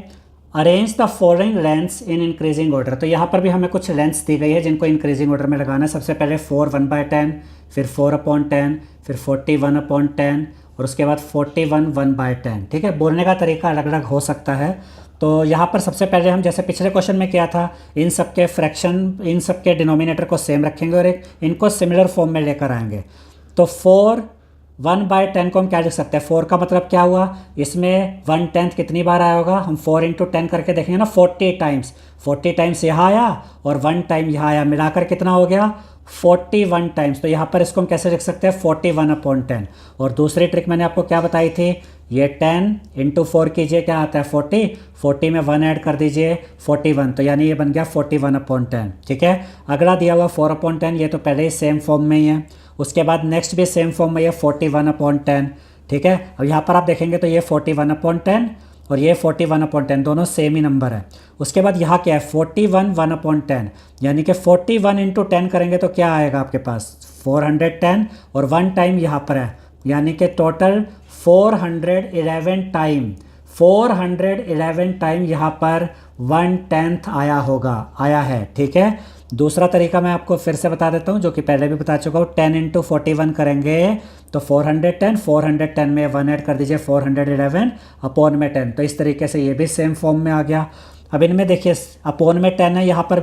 arrange the following lengths in increasing order. तो यहाँ पर भी हमें कुछ लेंथ्स दी गई है जिनको इंक्रीजिंग ऑर्डर में लगाना है। सबसे पहले 4 1/10, फिर 4/10, फिर 41/10 और उसके बाद 41 1/10। ठीक है, बोलने का तरीका अलग अलग हो सकता है। तो यहाँ पर सबसे पहले हम जैसे पिछले क्वेश्चन में किया था, इन सब के फ्रैक्शन, इन सब के डिनोमिनेटर को सेम रखेंगे और इनको सिमिलर फॉर्म में लेकर आएंगे। तो 4 1/10 को हम क्या लिख सकते हैं, 4 का मतलब क्या हुआ, इसमें 1/10 कितनी बार आया होगा, हम 4 × 10 करके देखेंगे ना, 40 टाइम्स। 40 टाइम्स यहाँ आया और 1 टाइम यहाँ आया, मिलाकर कितना हो गया 41 टाइम्स। तो यहाँ पर इसको हम कैसे लिख सकते हैं 41/10। और दूसरी ट्रिक मैंने आपको क्या बताई थी, ये 10 × 4 कीजिए, क्या आता है 40, 40 में 1 ऐड कर दीजिए 41, तो यानी ये बन गया 41/10। ठीक है, अगला दिया हुआ 4/10, ये तो पहले ही सेम फॉर्म में ही है। उसके बाद नेक्स्ट भी सेम फॉर्म में ये 41/10। ठीक है, अब यहाँ पर आप देखेंगे तो ये 41/10 और ये 41/10, दोनों सेम ही नंबर है। उसके बाद यहाँ क्या है 41 1/10, यानी कि 41 इंटू 10 करेंगे तो क्या आएगा आपके पास 410, और 1 टाइम यहाँ पर है, यानी कि टोटल 411 टाइम, 411 टाइम यहाँ पर 1/10 आया है। ठीक है, दूसरा तरीका मैं आपको फिर से बता देता हूँ, जो कि पहले भी बता चुका हूँ। 10 इंटू 41 करेंगे तो 410, 410 में 1 ऐड कर दीजिए 411 अपॉन में 10, तो इस तरीके से ये भी सेम फॉर्म में आ गया। अब इनमें देखिए अपॉन में 10 है, यहाँ पर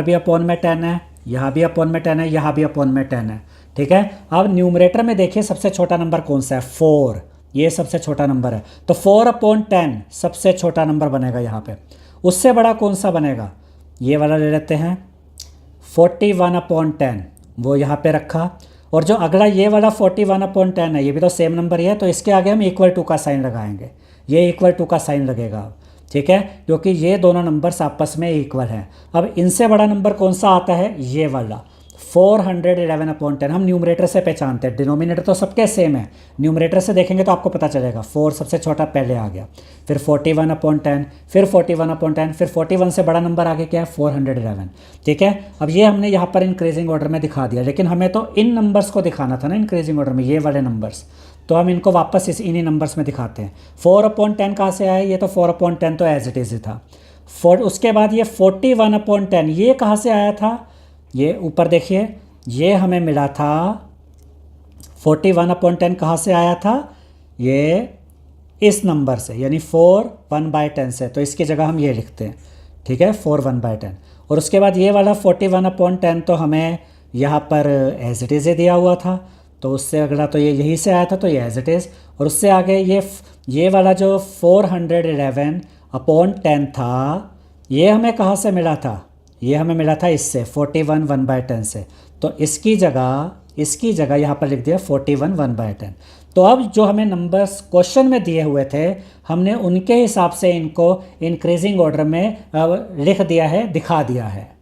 भी अपॉन में 10 है, यहाँ भी अपॉन में 10 है, यहाँ भी अपॉन में 10 है। ठीक है, अब न्यूमरेटर में देखिए सबसे छोटा नंबर कौन सा है 4, ये सबसे छोटा नंबर है, तो 4/10 सबसे छोटा नंबर बनेगा यहाँ पे। उससे बड़ा कौन सा बनेगा, ये वाला ले लेते हैं 41/10, वो यहाँ पे रखा। और जो अगला ये वाला 41/10 है, ये भी तो सेम नंबर ही है, तो इसके आगे हम इक्वल टू का साइन लगाएंगे, ये इक्वल टू का साइन लगेगा। ठीक है, क्योंकि ये दोनों नंबर्स आपस में इक्वल हैं। अब इनसे बड़ा नंबर कौन सा आता है, ये वाला 411/10। हम न्यूमरेटर से पहचानते हैं, डिनोमिनेटर तो सबके सेम है, न्यूमरेटर से देखेंगे तो आपको पता चलेगा 4 सबसे छोटा पहले आ गया, फिर 41/10, फिर 41/10, फिर 41 से बड़ा नंबर आगे क्या है 411। ठीक है, अब ये हमने यहाँ पर इंक्रीजिंग ऑर्डर में दिखा दिया, लेकिन हमें तो इन नंबर्स को दिखाना था ना इंक्रीजिंग ऑर्डर में, ये वाले नंबर्स, तो हम इनको वापस इन्हीं नंबर्स में दिखाते हैं। 4/10 कहाँ से आया, ये तो 4/10 तो एज इट इज़ ही था। उसके बाद ये 41/10 ये कहाँ से आया था, ये ऊपर देखिए, ये हमें मिला था 41/10 कहाँ से आया था, ये इस नंबर से, यानी 4 1/10 से, तो इसकी जगह हम ये लिखते हैं। ठीक है, 4 1/10। और उसके बाद ये वाला 41/10 तो हमें यहाँ पर एज इट इज़ दिया हुआ था, तो उससे अगला तो ये यहीं से आया था, तो ये एज इट इज़। और उससे आगे ये वाला जो 411/10 था, ये हमें कहाँ से मिला था, ये हमें मिला था इससे 41 1/10 से, तो इसकी जगह यहाँ पर लिख दिया 41 1/10। तो अब जो हमें नंबर्स क्वेश्चन में दिए हुए थे, हमने उनके हिसाब से इनको इंक्रीजिंग ऑर्डर में लिख दिया है, दिखा दिया है।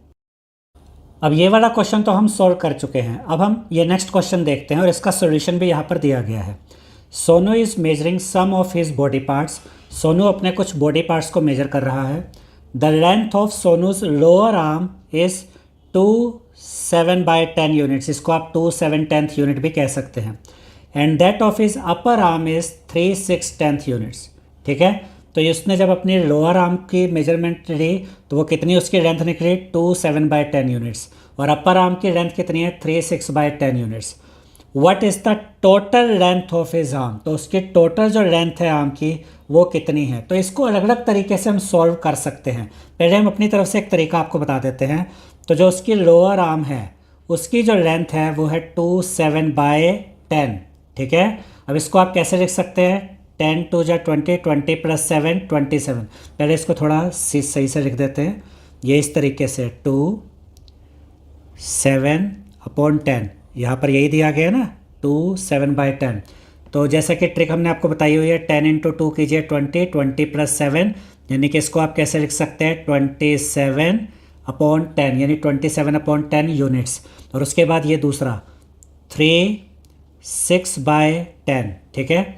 अब ये वाला क्वेश्चन तो हम सॉल्व कर चुके हैं। अब हम ये नेक्स्ट क्वेश्चन देखते हैं, और इसका सोल्यूशन भी यहाँ पर दिया गया है। Sonu is measuring some of his body parts. Sonu अपने कुछ बॉडी पार्ट्स को मेजर कर रहा है। The length of Sonu's lower arm is 2/7/10 units, इसको आप 2/7/10 यूनिट भी कह सकते हैं। And that of his upper arm is 3/6/10 units. ठीक है, तो इसने जब अपनी लोअर आर्म की मेजरमेंट ली तो वो कितनी उसकी लेंथ निकली 2/7/10 यूनिट्स, और अपर आर्म की लेंथ कितनी है 3/6/10 units. What is the total length of his arm, तो उसकी टोटल जो लेंथ है आर्म की वो कितनी है। तो इसको अलग अलग तरीके से हम सॉल्व कर सकते हैं। पहले हम अपनी तरफ से एक तरीका आपको बता देते हैं। तो जो उसकी लोअर आर्म है उसकी जो लेंथ है वो है 2/7/10। ठीक है, अब इसको आप कैसे लिख सकते हैं, 10 2 जा 20, 20 + 7 27। पहले इसको थोड़ा सही से लिख देते हैं, ये इस तरीके से 2/7/10, यहाँ पर यही दिया गया ना 2/7/10। तो जैसे कि ट्रिक हमने आपको बताई हुई है, 10 × 2 कीजिए 20, 20 + 7, यानी कि इसको आप कैसे लिख सकते हैं 27/10, यानी 27/10 यूनिट्स। और उसके बाद ये दूसरा 3/6/10। ठीक है,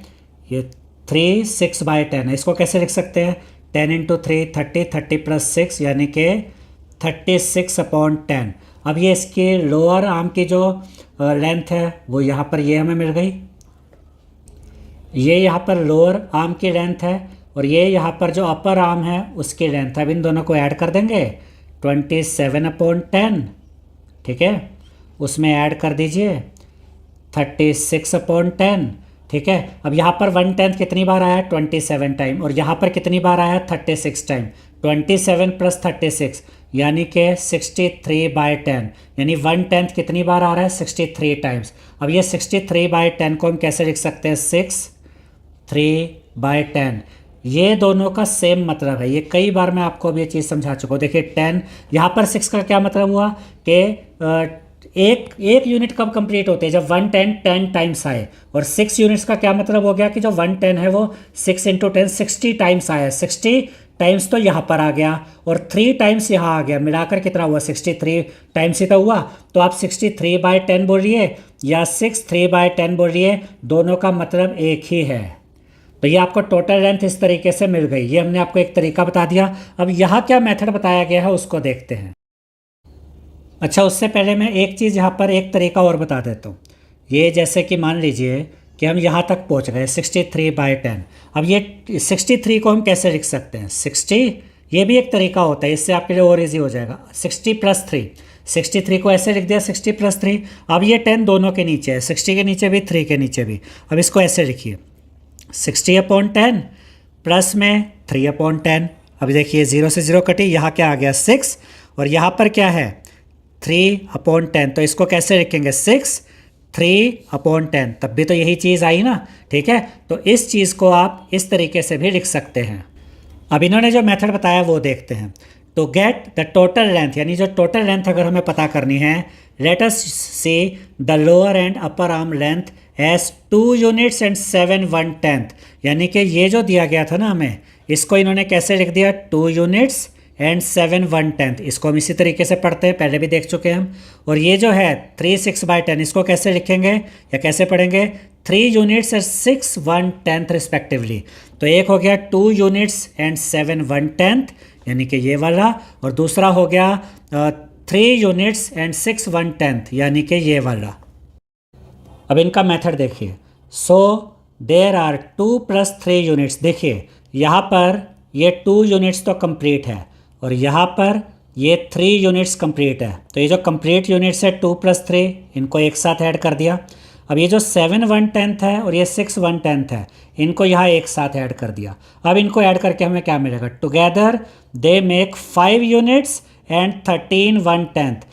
ये 3/6/10 है, इसको कैसे लिख सकते हैं 10 × 3 30, 30 + 6 यानी कि 36/10। अब ये इसकी लोअर आर्म की जो लेंथ है वो यहाँ पर ये हमें मिल गई, ये यहाँ पर लोअर आर्म की लेंथ है, और ये यहाँ पर जो अपर आर्म है उसकी लेंथ है। अब इन दोनों को ऐड कर देंगे 27/10। ठीक है, उसमें ऐड कर दीजिए 36/10। ठीक है, अब यहाँ पर 1/10 कितनी बार आया 27 टाइम, और यहाँ पर कितनी बार आया 36 टाइम, 27 + 36 यानी कि 63/10, यानी 1/10 कितनी बार आ रहा है 63 टाइम्स। अब ये 63/10 को हम कैसे लिख सकते हैं 6/3/10। ये दोनों का सेम मतलब है, ये कई बार मैं आपको अब ये चीज़ समझा चुका हूँ। देखिए 10, यहाँ पर 6 का क्या मतलब हुआ कि एक यूनिट कब कंप्लीट होते हैं जब 110 10 टाइम्स आए, और 6 यूनिट्स का क्या मतलब हो गया कि जो 110 है वो 6 × 10 60 टाइम्स आया, 60 टाइम्स तो यहाँ पर आ गया और 3 टाइम्स यहाँ आ गया, मिलाकर कितना हुआ 63 टाइम्स ही तो हुआ। तो आप 63/10 बोलिए या 63/10 बोलिए, दोनों का मतलब एक ही है। तो ये आपको टोटल लेंथ इस तरीके से मिल गई। ये हमने आपको एक तरीका बता दिया। अब यहाँ क्या मेथड बताया गया है उसको देखते हैं। अच्छा, उससे पहले मैं एक चीज़ यहाँ पर एक तरीका और बता देता हूँ। ये जैसे कि मान लीजिए कि हम यहाँ तक पहुँच गए 63/10। अब ये 63 को हम कैसे लिख सकते हैं? 60, ये भी एक तरीका होता है, इससे आपके लिए और ईजी हो जाएगा। 60 + 3, 63 को ऐसे लिख दिया 60 + 3। अब ये 10 दोनों के नीचे है, 60 के नीचे भी 3 के नीचे भी। अब इसको ऐसे लिखिए 60/10 प्लस में 3/10। अब देखिए 0 से 0 कटी, यहाँ क्या आ गया 6, और यहाँ पर क्या है 3/10। तो इसको कैसे लिखेंगे 6 3/10, तब भी तो यही चीज़ आई ना। ठीक है, तो इस चीज़ को आप इस तरीके से भी लिख सकते हैं। अब इन्होंने जो मेथड बताया वो देखते हैं। तो गेट द टोटल लेंथ, यानी जो टोटल लेंथ अगर हमें पता करनी है, let us see the lower and upper arm length as 2 units and 7/1/10। यानी कि ये जो दिया गया था ना हमें, इसको इन्होंने कैसे लिख दिया 2 यूनिट्स एंड 7/1/10। इसको हम इसी तरीके से पढ़ते हैं, पहले भी देख चुके हैं हम। और ये जो है 3/6/10, इसको कैसे लिखेंगे या कैसे पढ़ेंगे 3 यूनिट्स एंड 6/1/10 रिस्पेक्टिवली। तो एक हो गया 2 यूनिट्स एंड 7/1/10 यानी कि ये वाला, और दूसरा हो गया 3 यूनिट्स एंड 6/1/10 यानी कि ये वाला। अब इनका मेथड देखिए। सो देर आर 2 + 3 यूनिट्स। देखिए यहाँ पर ये 2 यूनिट्स तो कंप्लीट है और यहाँ पर ये 3 यूनिट्स कंप्लीट है। तो ये जो कंप्लीट यूनिट्स है 2 + 3, इनको एक साथ ऐड कर दिया। अब ये जो 7/1/10 है और ये 6/1/10 है, इनको यहाँ एक साथ ऐड कर दिया। अब इनको ऐड करके हमें क्या मिलेगा, together they make 5 units and 13/1/10।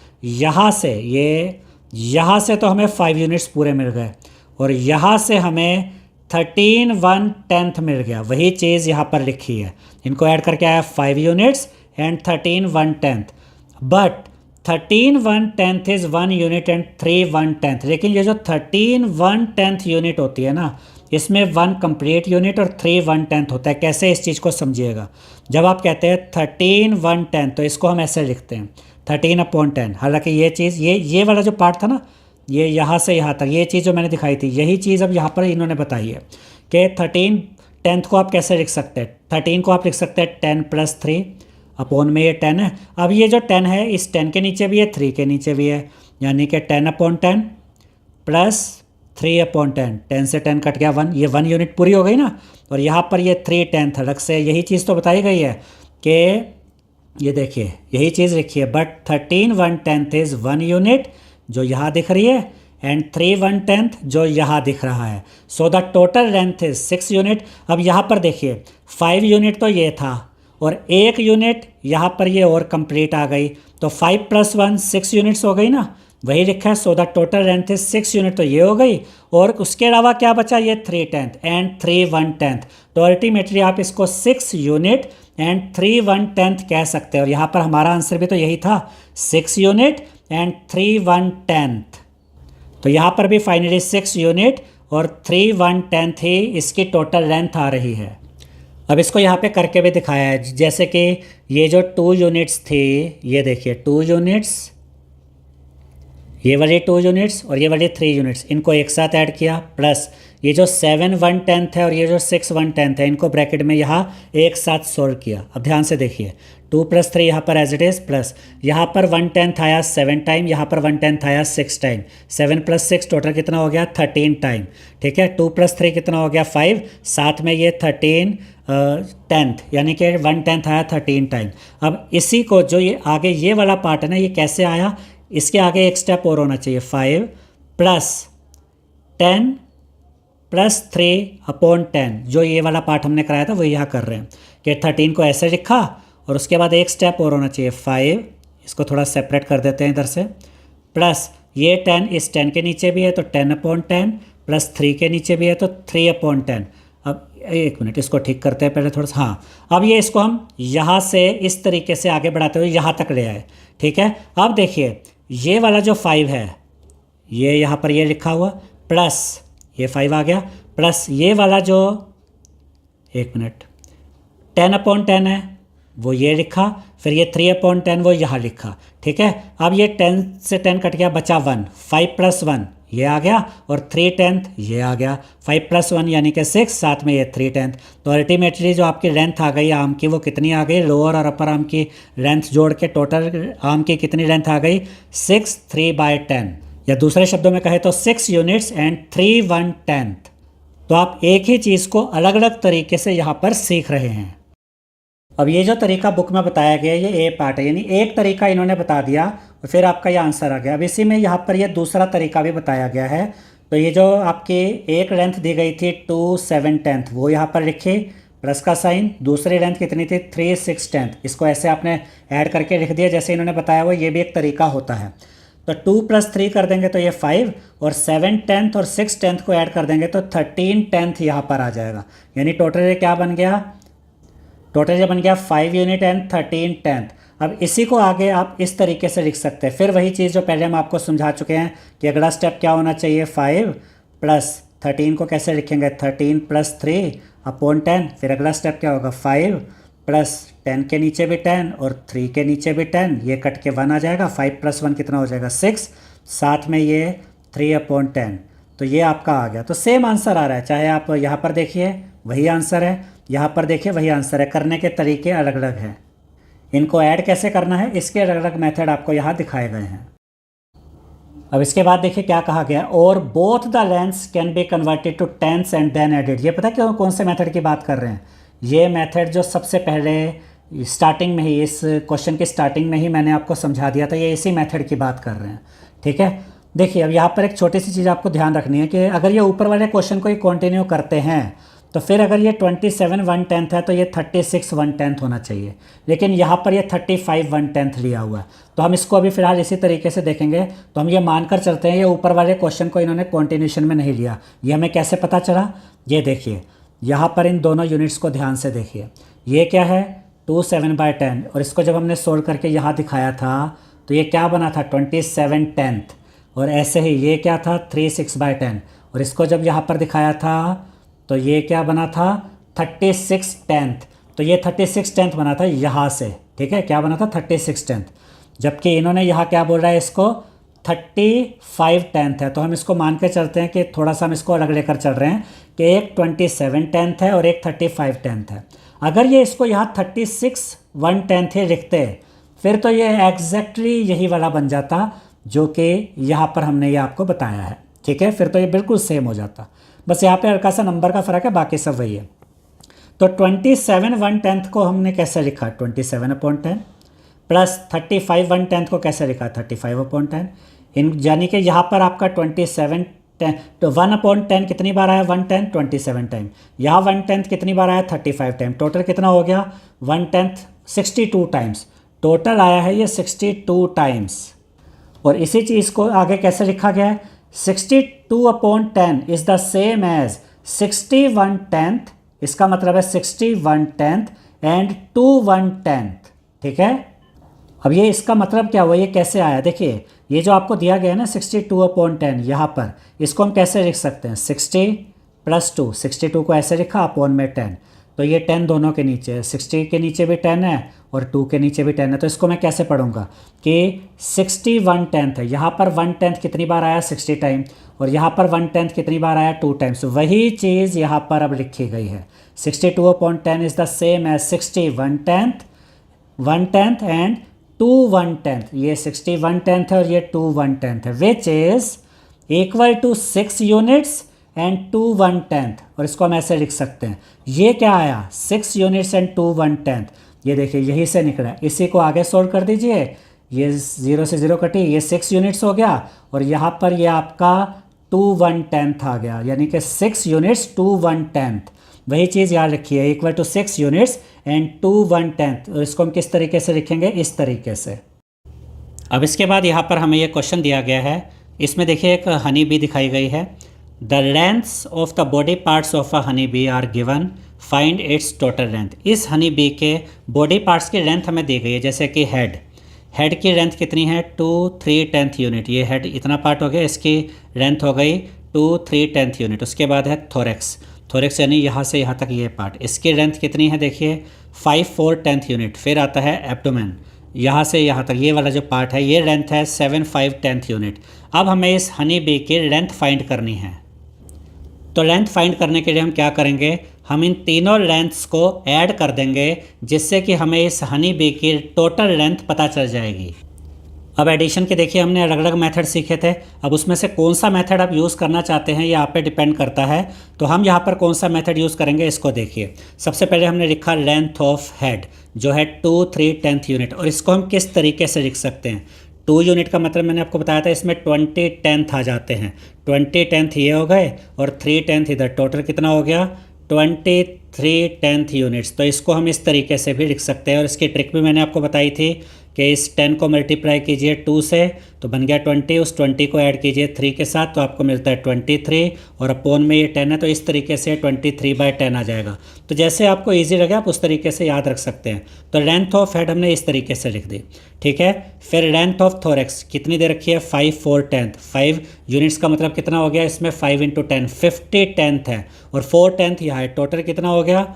यहाँ से तो हमें 5 यूनिट्स पूरे मिल गए और यहाँ से हमें 13/1/10 मिल गया। वही चीज़ यहाँ पर लिखी है, इनको ऐड करके आया 5 units and 13/1/10। But 13/1/10 is 1 unit and 3/1/10। लेकिन ये जो 13/1/10 यूनिट होती है ना, इसमें 1 कंप्लीट यूनिट और 3/1/10 होता है। कैसे, इस चीज़ को समझिएगा। जब आप कहते हैं 13/1/10 तो इसको हम ऐसे लिखते हैं 13/10। हालांकि ये चीज़ ये वाला जो पार्ट था ना, ये यहाँ से यहाँ तक ये चीज़ जो मैंने दिखाई थी, यही चीज़ अब यहाँ पर इन्होंने बताई है कि 13/10 को आप कैसे लिख सकते हैं। 13 को आप लिख सकते हैं 10 + 3 अपॉन में ये 10 है। अब ये जो 10 है इस 10 के नीचे भी है 3 के नीचे भी है, यानी कि 10/10 प्लस 3/10। 10 से 10 कट गया 1, ये 1 यूनिट पूरी हो गई ना। और यहाँ पर ये 3/10 अलग से, यही चीज़ तो बताई गई है कि ये देखिए यही चीज़ लिखी है। बट 13/1/10 इज़ 1 यूनिट जो यहाँ दिख रही है एंड 3/1/10 जो यहाँ दिख रहा है। So the total length is 6 unit. अब यहाँ पर देखिए 5 यूनिट तो ये था और 1 यूनिट यहाँ पर ये और कंप्लीट आ गई, तो 5 + 1 6 यूनिट्स हो गई ना, वही लिखा है। So the total length is 6 unit, तो ये हो गई। और उसके अलावा क्या बचा, ये 3/10 एंड 3/1/10। तो अल्टीमेटली आप इसको 6 यूनिट एंड 3/1/10 कह सकते हैं। और यहाँ पर हमारा आंसर भी तो यही था, 6 यूनिट एंड 3/1/10। तो यहाँ पर भी फाइनली 6 यूनिट और 3/1/10 ही इसकी टोटल लेंथ आ रही है। अब इसको यहाँ पे करके भी दिखाया है, जैसे कि ये जो 2 यूनिट्स थी, ये देखिए 2 यूनिट्स, ये वाली 2 यूनिट्स और ये वाली 3 यूनिट्स, इनको एक साथ ऐड किया, प्लस ये जो 7/1/10 है और ये जो 6/1/10 है, इनको ब्रैकेट में यहाँ एक साथ सोल्व किया। अब ध्यान से देखिए 2 + 3 यहाँ पर एज इट इज़, प्लस यहाँ पर 1/10 आया 7 टाइम, यहाँ पर 1/10 आया 6 टाइम। 7 + 6 टोटल कितना हो गया 13 टाइम। ठीक है, 2 + 3 कितना हो गया 5, साथ में ये 13/10 यानी कि 1/10 आया 13 टाइम। अब इसी को जो ये आगे ये वाला पार्ट है ना, ये कैसे आया, इसके आगे एक स्टेप और होना चाहिए। 5 + 10 + 3/10, जो ये वाला पार्ट हमने कराया था वो यहाँ कर रहे हैं कि 13 को ऐसे लिखा और उसके बाद एक स्टेप और होना चाहिए 5, इसको थोड़ा सेपरेट कर देते हैं इधर से, प्लस ये 10 इस 10 के नीचे भी है तो 10/10 प्लस 3 के नीचे भी है तो 3/10। अब एक मिनट इसको ठीक करते हैं पहले थोड़ा सा। हाँ, अब ये इसको हम यहाँ से इस तरीके से आगे बढ़ाते हुए यहाँ तक ले आए। ठीक है, अब देखिए ये वाला जो 5 है, ये यहाँ पर ये लिखा हुआ, प्लस ये 5 आ गया, प्लस ये वाला जो 10/10 है वो ये लिखा, फिर ये 3/10 वो यहाँ लिखा। ठीक है, अब ये 10 से 10 कट गया, बचा 1, 5 + 1 ये आ गया, और 3/10 ये आ गया, 5 + 1 यानी कि 6, साथ में ये 3/10। तो अल्टीमेटली जो आपकी लेंथ आ गई आर्म की वो कितनी आ गई, लोअर और अपर आर्म की लेंथ जोड़ के टोटल आर्म की कितनी लेंथ आ गई, 6 3/10, या दूसरे शब्दों में कहे तो 6 यूनिट्स एंड 3/110। तो आप एक ही चीज़ को अलग अलग तरीके से यहाँ पर सीख रहे हैं। अब ये जो तरीका बुक में बताया गया ये ए पार्ट है, यानी एक तरीका इन्होंने बता दिया और फिर आपका ये आंसर आ गया। अब इसी में यहाँ पर ये दूसरा तरीका भी बताया गया है। तो ये जो आपकी एक लेंथ दी गई थी 2 7/10 वो यहाँ पर लिखी, प्लस का साइन, दूसरी लेंथ कितनी थी 3 6/10, इसको ऐसे आपने ऐड करके लिख दिया जैसे इन्होंने बताया हुआ, ये भी एक तरीका होता है। तो 2 + 3 कर देंगे तो ये 5, और 7/10 और 6/10 को ऐड कर देंगे तो 13/10 यहाँ पर आ जाएगा, यानी टोटल ये क्या बन गया, टोटल ये बन गया 5 यूनिट एंड 13/10। अब इसी को आगे आप इस तरीके से लिख सकते हैं, फिर वही चीज़ जो पहले हम आपको समझा चुके हैं कि अगला स्टेप क्या होना चाहिए, 5 + 13 को कैसे लिखेंगे, 13 + 3/10। फिर अगला स्टेप क्या होगा, 5 + 10 के नीचे भी 10 और 3 के नीचे भी 10, ये कट के 1 आ जाएगा, 5 + 1 कितना हो जाएगा 6, साथ में ये 3/10। तो ये आपका आ गया। तो सेम आंसर आ रहा है, चाहे आप यहाँ पर देखिए वही आंसर है, यहाँ पर देखिए वही आंसर है, करने के तरीके अलग अलग हैं। इनको ऐड कैसे करना है इसके अलग अलग मेथड आपको यहाँ दिखाए गए हैं। अब इसके बाद देखिए क्या कहा गया, और both the lengths can be converted to tens and then added. ये पता क्यों, कौन से मेथड की बात कर रहे हैं, ये मेथड जो सबसे पहले स्टार्टिंग में ही, इस क्वेश्चन की स्टार्टिंग में ही मैंने आपको समझा दिया था, ये इसी मेथड की बात कर रहे हैं। ठीक है, देखिए अब यहाँ पर एक छोटी सी चीज़ आपको ध्यान रखनी है कि अगर ये ऊपर वाले क्वेश्चन को ही कंटिन्यू करते हैं तो फिर अगर ये 27 1/10 है तो ये 36 1/10 होना चाहिए, लेकिन यहाँ पर ये 35 1/10 लिया हुआ है। तो हम इसको अभी फिलहाल इसी तरीके से देखेंगे। तो हम ये मानकर चलते हैं ये ऊपर वाले क्वेश्चन को इन्होंने कॉन्टिन्यूशन में नहीं लिया। ये हमें कैसे पता चला, ये देखिए यहाँ पर इन दोनों यूनिट्स को ध्यान से देखिए, ये क्या है 2 7/10, और इसको जब हमने सोल्व करके यहाँ दिखाया था तो ये क्या बना था 27/10, और ऐसे ही ये क्या था 3 6/10, और इसको जब यहाँ पर दिखाया था तो ये क्या बना था 36/10, तो ये 36/10 बना था यहाँ से। ठीक है, क्या बना था 36/10, जबकि इन्होंने यहाँ क्या बोल रहा है इसको 35/10 है। तो हम इसको मान के चलते हैं कि थोड़ा सा हम इसको अलग लेकर चल रहे हैं कि एक 27/10 है और एक 35/10 है। अगर ये इसको यहाँ 36 1/10 ही लिखते फिर तो ये एग्जैक्टली यही वाला बन जाता जो कि यहाँ पर हमने ये आपको बताया है। ठीक है, फिर तो ये बिल्कुल सेम हो जाता, बस यहाँ पे हल्का सा नंबर का फ़र्क है, बाकी सब वही है। तो 27 1/10 को हमने कैसे लिखा 27/10, प्लस 35 1/10 को कैसे लिखा 35/10। इन यानी कि यहाँ पर आपका 27 10 तो 1/10 कितनी बार आया 1/10 27 टाइम, यहाँ 1/10 कितनी बार आया 35 टाइम, टोटल कितना हो गया 1/10 62 टाइम्स, टोटल आया है ये 62 टाइम्स। और इसी चीज़ को आगे कैसे लिखा गया है 62/10 इज़ द सेम एज 61/10, इसका मतलब है 61/10 एंड 2/10। ठीक है, अब ये इसका मतलब क्या हुआ, ये कैसे आया, देखिए ये जो आपको दिया गया है ना 62/10, यहाँ पर इसको हम कैसे लिख सकते हैं 60 + 2, 62 को ऐसे लिखा अपॉन में 10, तो ये 10 दोनों के नीचे है, 60 के नीचे भी 10 है और 2 के नीचे भी 10 है। तो इसको मैं कैसे पढ़ूंगा कि 60 1/10 है, यहाँ पर 1/10 कितनी बार आया 60 टाइम, और यहाँ पर 1/10 कितनी बार आया 2 टाइम्स। वही चीज़ यहाँ पर अब लिखी गई है 62/10 is the same as 60 1/10 and 2 1/10, ये 60 1/10 है और ये 2 1/10 है, which is equal to 6 units and 2 1/10। और इसको हम ऐसे लिख सकते हैं, ये क्या आया 6 यूनिट्स एंड 2 1/10, ये देखिए यही से निकला। इसी को आगे सोल्व कर दीजिए, ये 0 से 0 कटी, ये 6 यूनिट्स हो गया और यहाँ पर ये आपका 2 1/10 आ गया, यानी कि 6 यूनिट्स 2 1/10। वही चीज़ याद रखिए इक्वल टू 6 यूनिट्स एंड 2 1/10। और इसको हम किस तरीके से लिखेंगे, इस तरीके से। अब इसके बाद यहाँ पर हमें ये क्वेश्चन दिया गया है, इसमें देखिए एक हनी बी दिखाई गई है। The lengths of the body parts of a honey bee are given, find its total length. इस हनी बी के बॉडी पार्ट्स की लेंथ हमें दी गई है, जैसे कि हेड की लेंथ कितनी है 2 3/10 यूनिट, ये हेड इतना पार्ट हो गया, इसकी लेंथ हो गई 2 3/10 यूनिट। उसके बाद है थोरेक्स यानी यहाँ से यहाँ तक ये पार्ट, इसकी लेंथ कितनी है देखिए 5 4/10 यूनिट। फिर आता है एब्डोमेन, यहाँ से यहाँ तक ये वाला जो पार्ट है ये लेंथ है 7 5/10 यूनिट। अब हमें इस हनी बी की लेंथ फाइंड करनी है। तो लेंथ फाइंड करने के लिए हम क्या करेंगे, हम इन तीनों लेंथ्स को ऐड कर देंगे, जिससे कि हमें इस हनी बी की टोटल लेंथ पता चल जाएगी। अब एडिशन के देखिए हमने अलग अलग मेथड सीखे थे। अब उसमें से कौन सा मेथड आप यूज़ करना चाहते हैं ये आप पे डिपेंड करता है। तो हम यहाँ पर कौन सा मेथड यूज़ करेंगे इसको देखिए। सबसे पहले हमने लिखा लेंथ ऑफ हेड जो है 2 3 10th यूनिट, और इसको हम किस तरीके से लिख सकते हैं। 2 यूनिट का मतलब मैंने आपको बताया था, इसमें 20 10th आ जाते हैं। 20 10th ये हो गए और 3 10th इधर, टोटल कितना हो गया 23 10th यूनिट्स। तो इसको हम इस तरीके से भी लिख सकते हैं, और इसकी ट्रिक भी मैंने आपको बताई थी कि इस 10 को मल्टीप्लाई कीजिए 2 से तो बन गया 20, उस 20 को ऐड कीजिए 3 के साथ तो आपको मिलता है 23, और अपोन में ये 10 है तो इस तरीके से 23/10 आ जाएगा। तो जैसे आपको इजी लगे आप उस तरीके से याद रख सकते हैं। तो लेंथ ऑफ हेड हमने इस तरीके से लिख दी, ठीक है। फिर लेंथ ऑफ थोरेक्स कितनी दे रखी है 5 4 10th, 5 यूनिट्स का मतलब कितना हो गया, इसमें 5 × 10 50 10th है, और 4 10th यहाँ है, टोटल कितना हो गया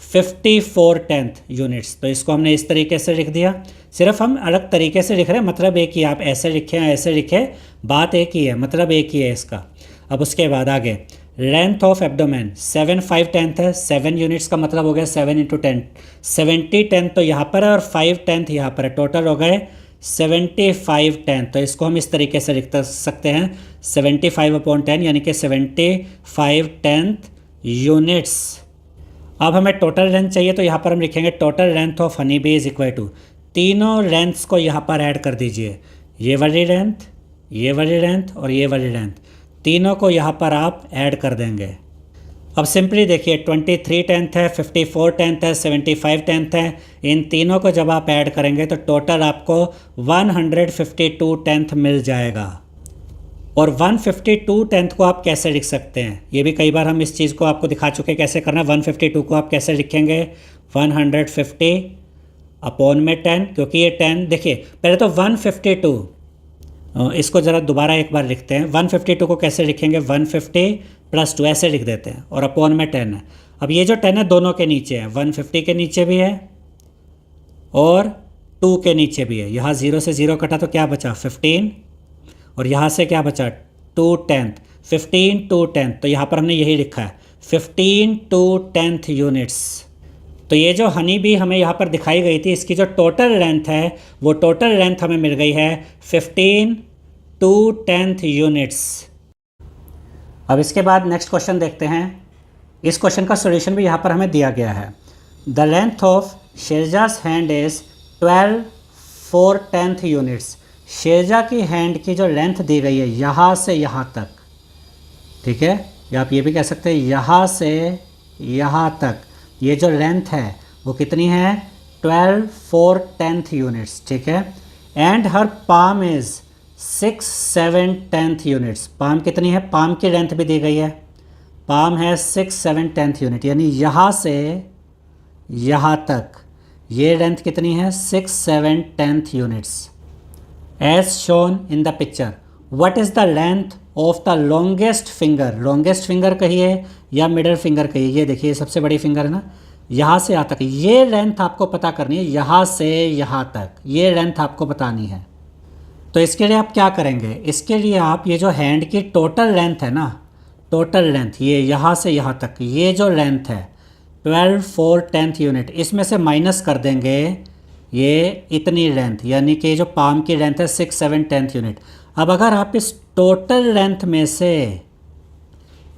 54 10th यूनिट्स। तो इसको हमने इस तरीके से लिख दिया। सिर्फ हम अलग तरीके से लिख रहे हैं, मतलब एक ही, आप ऐसे लिखें ऐसे लिखें, बात एक ही है, मतलब एक ही है इसका। अब उसके बाद आगे लेंथ ऑफ एब्डोमेन 7 5 10th है, 7 यूनिट्स का मतलब हो गया 7 × 10 70 10th तो यहाँ पर है, और 5 10th यहाँ पर है, टोटल हो गए 75 10th। तो इसको हम इस तरीके से लिख सकते हैं 75/10 यानी कि 75 10th यूनिट्स। अब हमें टोटल लेंथ चाहिए, तो यहाँ पर हम लिखेंगे total length of honey bee is equal to, तीनों लेंथ्स को यहाँ पर ऐड कर दीजिए, ये वाली लेंथ, ये वाली लेंथ और ये वाली लेंथ, तीनों को यहाँ पर आप ऐड कर देंगे। अब सिंपली देखिए 23 10th है, 54 10th है, 75 10th है, इन तीनों को जब आप ऐड करेंगे तो टोटल आपको 152 10th मिल जाएगा। और 152 10th को आप कैसे लिख सकते हैं, ये भी कई बार हम इस चीज़ को आपको दिखा चुके हैं कैसे करना है। 152 को आप कैसे लिखेंगे 150 अपॉन में 10, क्योंकि ये 10 देखिए पहले तो 152, इसको ज़रा दोबारा एक बार लिखते हैं। 152 को कैसे लिखेंगे 150 + 2 ऐसे लिख देते हैं, और अपॉन में 10 है। अब ये जो 10 है दोनों के नीचे है, 150 के नीचे भी है और 2 के नीचे भी है। यहाँ 0 से 0 कटा तो क्या बचा 15, और यहाँ से क्या बचा 2 10th, 15 2 10th, तो यहाँ पर हमने यही लिखा है 15 2 10th यूनिट्स। तो ये जो हनी बी हमें यहाँ पर दिखाई गई थी, इसकी जो टोटल लेंथ है वो टोटल लेंथ हमें मिल गई है 15 2 10th यूनिट्स। अब इसके बाद नेक्स्ट क्वेश्चन देखते हैं। इस क्वेश्चन का सॉल्यूशन भी यहाँ पर हमें दिया गया है। The length of Sherja's hand is 12 4 10th units. शेरजा की हैंड की जो लेंथ दी गई है यहाँ से यहाँ तक, ठीक है, या आप ये भी कह सकते हैं यहाँ से यहाँ तक, ये जो लेंथ है वो कितनी है 12 4 10th यूनिट्स, ठीक है। And her palm is 6 7 10th units. Palm कितनी है, पाम की लेंथ भी दी गई है, पाम है 6 7 10th यूनिट, यानी यहाँ से यहाँ तक ये लेंथ कितनी है 6 7 10th units. As shown in the picture, what is the length of the longest finger? longest finger कहिए या middle finger कहिए, ये देखिए सबसे बड़ी फिंगर है ना, यहाँ से यहाँ तक, ये लेंथ आपको पता करनी है, यहाँ से यहाँ तक ये लेंथ आपको बतानी है। तो इसके लिए आप क्या करेंगे, इसके लिए आप ये जो हैंड की टोटल लेंथ है ना, टोटल लेंथ ये यहाँ से यहाँ तक ये जो लेंथ है 12 4 10th यूनिट, इसमें से माइनस कर देंगे ये इतनी लेंथ, यानी कि जो पाम की लेंथ है 6 7 10th यूनिट। अब अगर आप इस टोटल लेंथ में से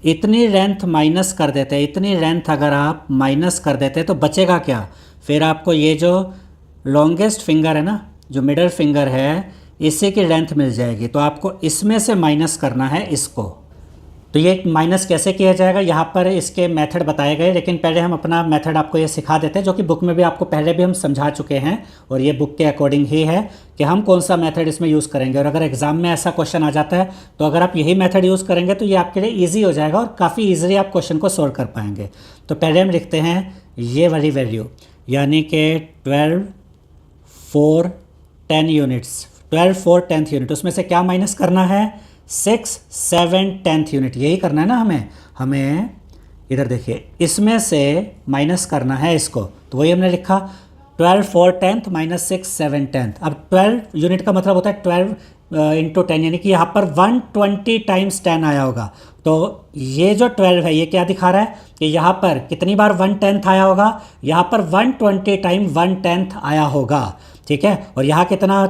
इतनी लेंथ माइनस कर देते हैं, इतनी लेंथ अगर आप माइनस कर देते हैं तो बचेगा क्या, फिर आपको ये जो लॉन्गेस्ट फिंगर है ना, जो मिडल फिंगर है, इसी की लेंथ मिल जाएगी। तो आपको इसमें से माइनस करना है इसको। तो ये माइनस कैसे किया जाएगा, यहाँ पर इसके मेथड बताए गए, लेकिन पहले हम अपना मेथड आपको ये सिखा देते हैं, जो कि बुक में भी आपको पहले भी हम समझा चुके हैं, और ये बुक के अकॉर्डिंग ही है कि हम कौन सा मेथड इसमें यूज़ करेंगे। और अगर एग्जाम में ऐसा क्वेश्चन आ जाता है तो अगर आप यही मेथड यूज़ करेंगे तो ये आपके लिए ईजी हो जाएगा और काफ़ी ईजिली आप क्वेश्चन को सोल्व कर पाएंगे। तो पहले हम लिखते हैं ये वाली वैल्यू, यानी कि 12 4 10 यूनिट्स, 12 4 10th यूनिट, उसमें से क्या माइनस करना है 6 7 10th यूनिट, यही करना है ना हमें इधर देखिए, इसमें से माइनस करना है इसको। तो वही हमने लिखा 12 4 10th -6 7 10th। अब 12 यूनिट का मतलब होता है 12 इंटू 10, यानी कि यहाँ पर 120 टाइम्स 10 आया होगा। तो ये जो 12 है ये क्या दिखा रहा है कि यहाँ पर कितनी बार 1/10 आया होगा, यहाँ पर 120 टाइम 1/10 आया होगा। ठीक है, और यहाँ कितना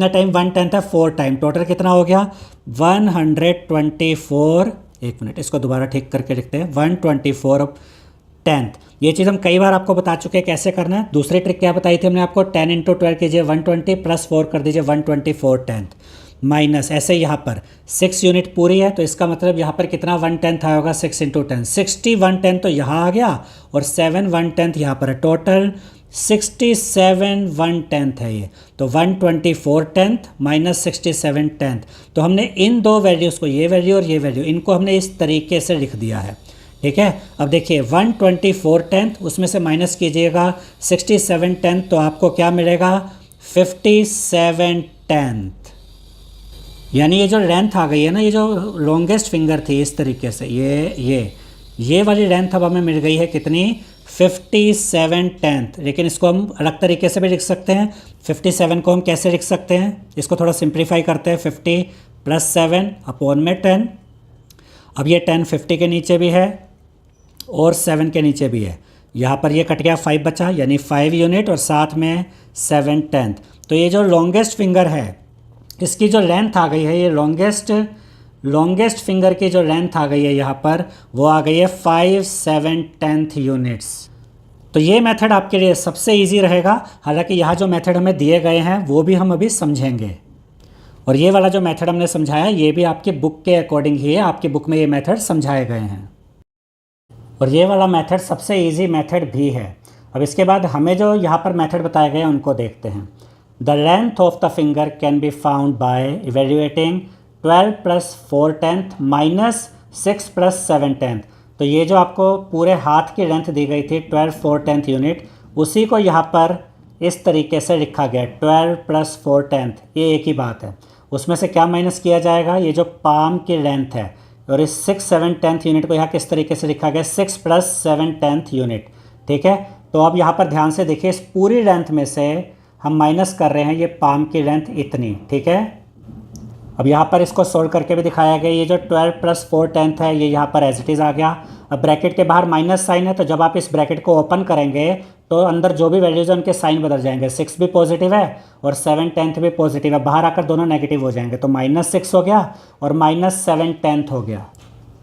टाइम 1/10 है, 4 टाइम, टोटल कितना हो गया 124। एक मिनट, इसको दोबारा ठीक करके लिखते हैं, 124/10। ये चीज़ हम कई बार आपको बता चुके हैं कैसे करना है। दूसरी ट्रिक क्या बताई थी हमने आपको, 10 × 12 कीजिए 120 प्लस 4 कर दीजिए 124/10 माइनस, ऐसे यहाँ पर 6 यूनिट पूरी है तो इसका मतलब यहाँ पर कितना 1/10 आया होगा, 6 × 10, 60 1/10 तो यहाँ आ गया और 7 1/10 यहाँ पर है, टोटल 67 1/10 है ये। तो 124/10 माइनस 67/10, तो हमने इन दो वैल्यूज़ को, ये वैल्यू और ये वैल्यू, इनको हमने इस तरीके से लिख दिया है। ठीक है, अब देखिए 124/10 उसमें से माइनस कीजिएगा 67/10 तो आपको क्या मिलेगा 57/10। यानी ये जो लेंथ आ गई है ना, ये जो लॉन्गेस्ट फिंगर थी इस तरीके से, ये वाली लेंथ अब हमें मिल गई है कितनी 57/10। लेकिन इसको हम अलग तरीके से भी लिख सकते हैं। 57 को हम कैसे लिख सकते हैं, इसको थोड़ा सिंप्लीफाई करते हैं, 50 + 7 अपॉन में 10। अब ये 10 50 के नीचे भी है और 7 के नीचे भी है, यहाँ पर ये कट गया 5 बचा, यानी 5 यूनिट और साथ में 7/10। तो ये जो लॉन्गेस्ट फिंगर है इसकी जो लेंथ आ गई है, ये लॉन्गेस्ट फिंगर की जो लेंथ आ गई है यहाँ पर, वो आ गई है 5/7 यूनिट्स। तो ये मेथड आपके लिए सबसे इजी रहेगा। हालांकि यहाँ जो मेथड हमें दिए गए हैं वो भी हम अभी समझेंगे, और ये वाला जो मेथड हमने समझाया ये भी आपकी बुक के अकॉर्डिंग ही है, आपकी बुक में ये मेथड समझाए गए हैं, और ये वाला मेथड सबसे ईजी मेथड भी है। अब इसके बाद हमें जो यहाँ पर मेथड बताए गए हैं उनको देखते हैं। The length of the finger can be found by evaluating 12 + 4/10 minus 6 + 7/10। तो ये जो आपको पूरे हाथ की लेंथ दी गई थी 12 4/10 यूनिट, उसी को यहाँ पर इस तरीके से लिखा गया 12 + 4/10, ये एक ही बात है। उसमें से क्या माइनस किया जाएगा, ये जो पाम की लेंथ है, और इस 6 7/10 यूनिट को यहाँ किस तरीके से लिखा गया 6 + 7/10 यूनिट। ठीक है, तो अब यहाँ पर ध्यान से देखिए, इस पूरी लेंथ में से हम माइनस कर रहे हैं ये पाम की लेंथ इतनी। ठीक है, अब यहाँ पर इसको सोल्व करके भी दिखाया गया, ये जो 12 + 4/10 है ये यहाँ पर एज इट इज़ आ गया। अब ब्रैकेट के बाहर माइनस साइन है, तो जब आप इस ब्रैकेट को ओपन करेंगे तो अंदर जो भी वैल्यूज़ हैं उनके साइन बदल जाएंगे, 6 भी पॉजिटिव है और 7/10 भी पॉजिटिव है, बाहर आकर दोनों नेगेटिव हो जाएंगे, तो -6 हो गया और -7/10 हो गया।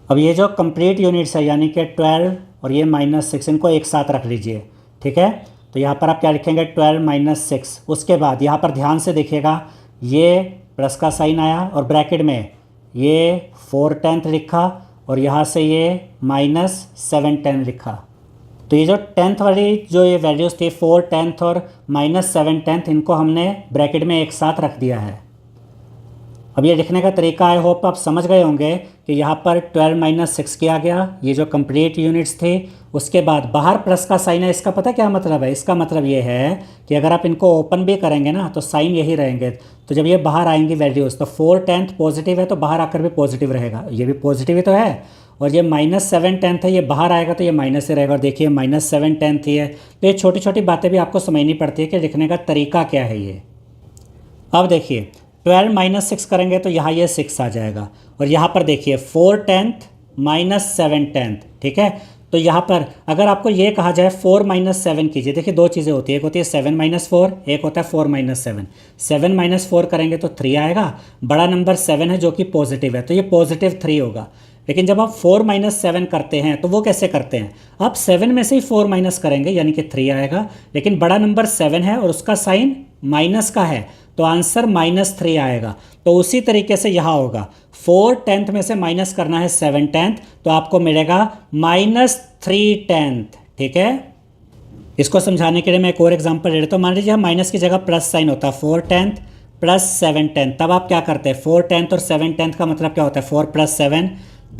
अब ये जो कंप्लीट यूनिट्स है यानी कि 12 और ये -6, इनको एक साथ रख लीजिए। ठीक है, तो यहाँ पर आप क्या लिखेंगे 12 - 6। उसके बाद यहाँ पर ध्यान से देखिएगा, ये प्लस का साइन आया और ब्रैकेट में ये 4/10 लिखा और यहाँ से ये -7/10 लिखा। तो ये जो 10th वाली जो ये वैल्यूज़ थी 4/10 और -7/10, इनको हमने ब्रैकेट में एक साथ रख दिया है। अब ये लिखने का तरीका आई होप आप समझ गए होंगे कि यहाँ पर 12 - 6 किया गया, ये जो कंप्लीट यूनिट्स थे। उसके बाद बाहर प्लस का साइन है, इसका पता क्या मतलब है, इसका मतलब ये है कि अगर आप इनको ओपन भी करेंगे ना तो साइन यही रहेंगे। तो जब ये बाहर आएंगी वैल्यूज़ तो 4/10 पॉजिटिव है तो बाहर आकर भी पॉजिटिव रहेगा, ये भी पॉजिटिव ही तो है, और ये -7/10 है, ये बाहर आएगा तो ये माइनस से रहेगा, और देखिए -7/10 ही है। तो ये छोटी छोटी बातें भी आपको समझनी पड़ती है कि लिखने का तरीका क्या है ये। अब देखिए 12 - 6 करेंगे तो यहाँ ये 6 आ जाएगा, और यहाँ पर देखिए 4/10 -7/10। ठीक है, तो यहाँ पर अगर आपको ये कहा जाए 4 - 7 कीजिए, देखिए दो चीज़ें होती है, एक होती है 7 - 4, एक होता है 4 - 7। 7 - 4 करेंगे तो 3 आएगा, बड़ा नंबर 7 है जो कि पॉजिटिव है तो ये +3 होगा। लेकिन जब आप 4 - 7 करते हैं तो वो कैसे करते हैं, आप 7 में से ही 4 माइनस करेंगे यानी कि 3 आएगा, लेकिन बड़ा नंबर 7 है और उसका साइन माइनस का है तो आंसर -3 आएगा। तो उसी तरीके से यहाँ होगा 4/10 में से माइनस करना है 7/10 तो आपको मिलेगा -3/10। ठीक है, इसको समझाने के लिए मैं एक और एग्जांपल ले लेता हूँ। मान लीजिए हम माइनस की जगह प्लस साइन होता है 4/10 + 7/10, तब आप क्या करते हैं 4/10 और 7/10 का मतलब क्या होता है 4 + 7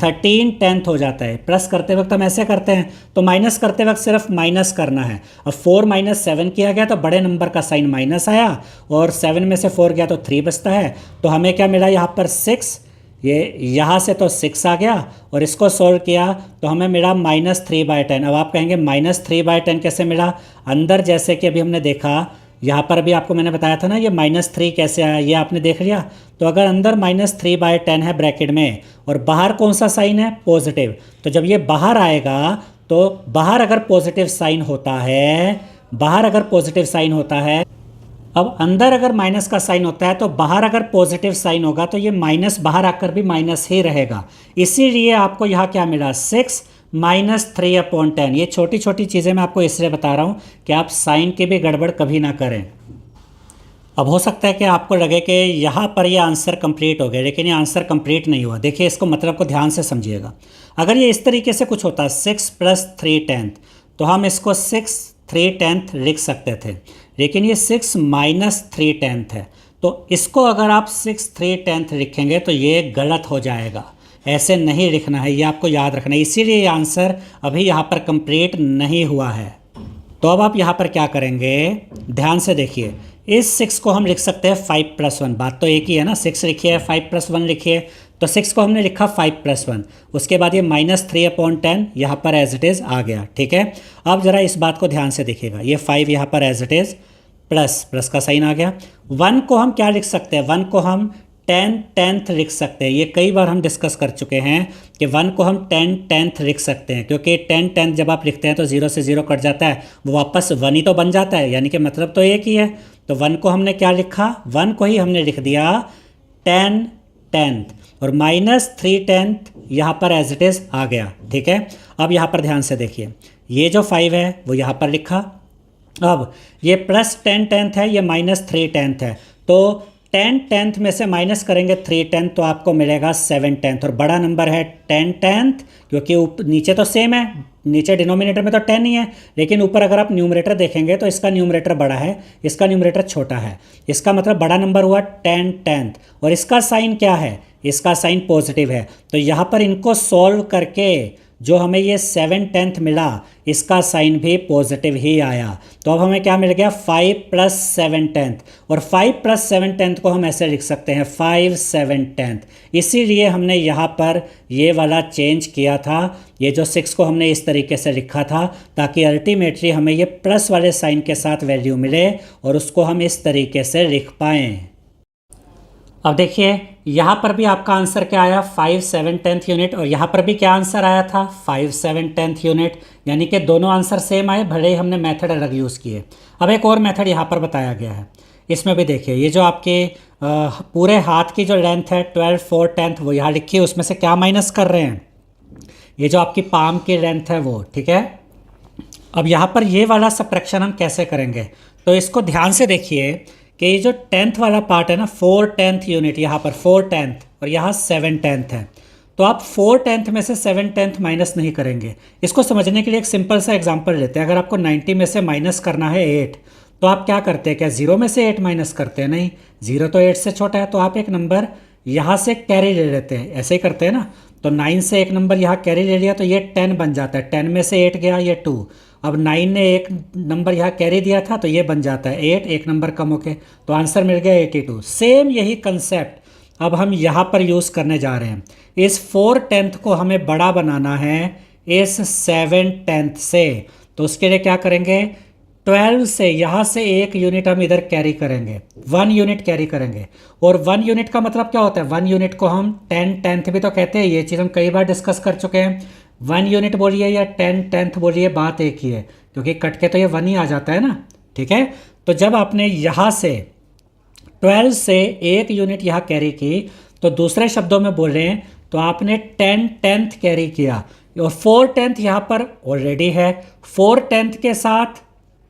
13/10 हो जाता है। प्लस करते वक्त हम ऐसे करते हैं, तो माइनस करते वक्त सिर्फ माइनस करना है। अब 4 - 7 किया गया तो बड़े नंबर का साइन माइनस आया और 7 में से 4 गया तो 3 बचता है, तो हमें क्या मिला यहाँ पर 6, ये यहाँ से तो 6 आ गया और इसको सोल्व किया तो हमें मिला -3/10। अब आप कहेंगे -3/10 कैसे मिला, अंदर जैसे कि अभी हमने देखा यहाँ पर भी आपको मैंने बताया था ना, ये -3 कैसे आया, ये आपने देख लिया। तो अगर अंदर -3/10 है ब्रैकेट में और बाहर कौन सा साइन है, पॉजिटिव, तो जब ये बाहर आएगा तो बाहर अगर पॉजिटिव साइन होता है, बाहर अगर पॉजिटिव साइन होता है, अब अंदर अगर माइनस का साइन होता है तो बाहर अगर पॉजिटिव साइन होगा तो ये माइनस बाहर आकर भी माइनस ही रहेगा। इसीलिए आपको यहाँ क्या मिला, 6 -3/10। ये छोटी छोटी चीज़ें मैं आपको इसलिए बता रहा हूँ कि आप साइन की भी गड़बड़ कभी ना करें। अब हो सकता है कि आपको लगे कि यहाँ पर ये आंसर कंप्लीट हो गया, लेकिन ये आंसर कंप्लीट नहीं हुआ। देखिए इसको मतलब को ध्यान से समझिएगा। अगर ये इस तरीके से कुछ होता 6 + 3/10 तो हम इसको 6 3/10 लिख सकते थे, लेकिन ये 6 - 3/10 है। तो इसको अगर आप 6 3/10 लिखेंगे तो ये गलत हो जाएगा, ऐसे नहीं लिखना है, ये आपको याद रखना है। इसीलिए ये आंसर अभी यहाँ पर कंप्लीट नहीं हुआ है। तो अब आप यहाँ पर क्या करेंगे, ध्यान से देखिए। इस 6 को हम लिख सकते हैं 5 + 1, बात तो एक ही है ना। 6 लिखिए, 5 + 1 लिखिए, तो 6 को हमने लिखा 5 + 1, उसके बाद ये -3/10 यहाँ पर एज इट इज़ आ गया, ठीक है। अब ज़रा इस बात को ध्यान से देखिएगा, ये 5 यहाँ पर एज इट इज़ प्लस का साइन आ गया। 1 को हम क्या लिख सकते हैं, 1 को हम 10/10 लिख सकते हैं। ये कई बार हम डिस्कस कर चुके हैं कि 1 को हम 10/10 लिख सकते हैं, क्योंकि 10/10 जब आप लिखते हैं तो 0 से 0 कट जाता है, वो वापस 1 ही तो बन जाता है, यानी कि मतलब तो एक ही है। तो 1 को हमने क्या लिखा, 1 को ही हमने लिख दिया 10/10 और -3/10 यहाँ पर एज इट इज़ आ गया, ठीक है। अब यहाँ पर ध्यान से देखिए, ये जो 5 है वो यहाँ पर लिखा। अब ये +10/10 है, ये -3/10 है, तो 10/10 में से माइनस करेंगे 3/10 तो आपको मिलेगा 7/10 और बड़ा नंबर है 10/10, क्योंकि नीचे तो सेम है, नीचे डिनोमिनेटर में तो 10 ही है, लेकिन ऊपर अगर आप न्यूमरेटर देखेंगे तो इसका न्यूमरेटर बड़ा है, इसका न्यूमरेटर छोटा है। इसका मतलब बड़ा नंबर हुआ 10/10 और इसका साइन क्या है, इसका साइन पॉजिटिव है। तो यहाँ पर इनको सॉल्व करके जो हमें ये 7/10 मिला, इसका साइन भी पॉजिटिव ही आया। तो अब हमें क्या मिल गया, 5 + 7/10 और 5 + 7/10 को हम ऐसे लिख सकते हैं 5 7/10। इसीलिए हमने यहाँ पर ये वाला चेंज किया था, ये जो 6 को हमने इस तरीके से लिखा था ताकि अल्टीमेटली हमें ये प्लस वाले साइन के साथ वैल्यू मिले और उसको हम इस तरीके से लिख पाएँ। अब देखिए यहाँ पर भी आपका आंसर क्या आया, 5 7/10 यूनिट, और यहाँ पर भी क्या आंसर आया था, 5 7/10 यूनिट, यानी कि दोनों आंसर सेम आए, भले ही हमने मेथड अलग यूज़ किए। अब एक और मेथड यहाँ पर बताया गया है, इसमें भी देखिए ये जो आपके पूरे हाथ की जो लेंथ है 12 4/10 वो यहाँ लिखी है, उसमें से क्या माइनस कर रहे हैं, ये जो आपकी पाम की लेंथ है वो, ठीक है। अब यहाँ पर ये वाला सब्ट्रैक्शन हम कैसे करेंगे, तो इसको ध्यान से देखिए कि ये जो 10th वाला पार्ट है ना, 4/10 यूनिट, यहाँ पर 4/10 और यहाँ 7/10 है, तो आप 4/10 में से 7/10 माइनस नहीं करेंगे। इसको समझने के लिए एक सिंपल सा एग्जांपल लेते हैं। अगर आपको 90 में से माइनस करना है 8, तो आप क्या करते हैं, क्या 0 में से 8 माइनस करते हैं, नहीं, 0 तो 8 से छोटा है, तो आप एक नंबर यहाँ से कैरी ले लेते हैं, ऐसे ही करते हैं ना। तो 9 से एक नंबर यहाँ कैरी ले लिया तो ये 10 बन जाता है, 10 में से 8 गया, ये 2। अब 9 ने एक नंबर यहाँ कैरी दिया था तो ये बन जाता है 8, एक नंबर कम होके, तो आंसर मिल गया 82। सेम यही कंसेप्ट अब हम यहाँ पर यूज़ करने जा रहे हैं। इस 4/10 को हमें बड़ा बनाना है इस 7/10 से, तो उसके लिए क्या करेंगे, 12 से यहाँ से 1 यूनिट हम इधर कैरी करेंगे, 1 यूनिट कैरी करेंगे। और 1 यूनिट का मतलब क्या होता है, 1 यूनिट को हम 10/10 भी तो कहते हैं, ये चीज़ हम कई बार डिस्कस कर चुके हैं। 1 यूनिट बोलिए या 10/10 बोलिए, बात एक ही है, क्योंकि कट के तो ये 1 ही आ जाता है ना, ठीक है। तो जब आपने यहाँ से 12 से 1 यूनिट यहाँ कैरी की, तो दूसरे शब्दों में बोल रहे हैं तो आपने 10/10 कैरी किया और 4/10 यहाँ पर ऑलरेडी है, 4/10 के साथ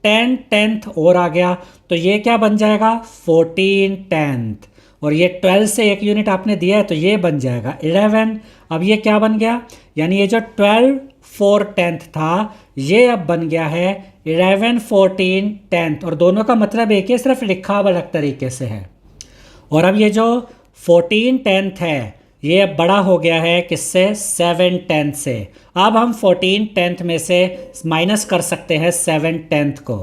10/10 और आ गया, तो ये क्या बन जाएगा, 14/10, और ये 12 से 1 यूनिट आपने दिया है तो ये बन जाएगा 11। अब ये क्या बन गया, यानी ये जो 12 4/10 था ये अब बन गया है 11 14/10, और दोनों का मतलब एक ही, सिर्फ लिखा अब अलग तरीके से है। और अब ये जो 14/10 है ये अब बड़ा हो गया है किससे, 7/10 से। अब हम 14/10 में से माइनस कर सकते हैं 7/10 को।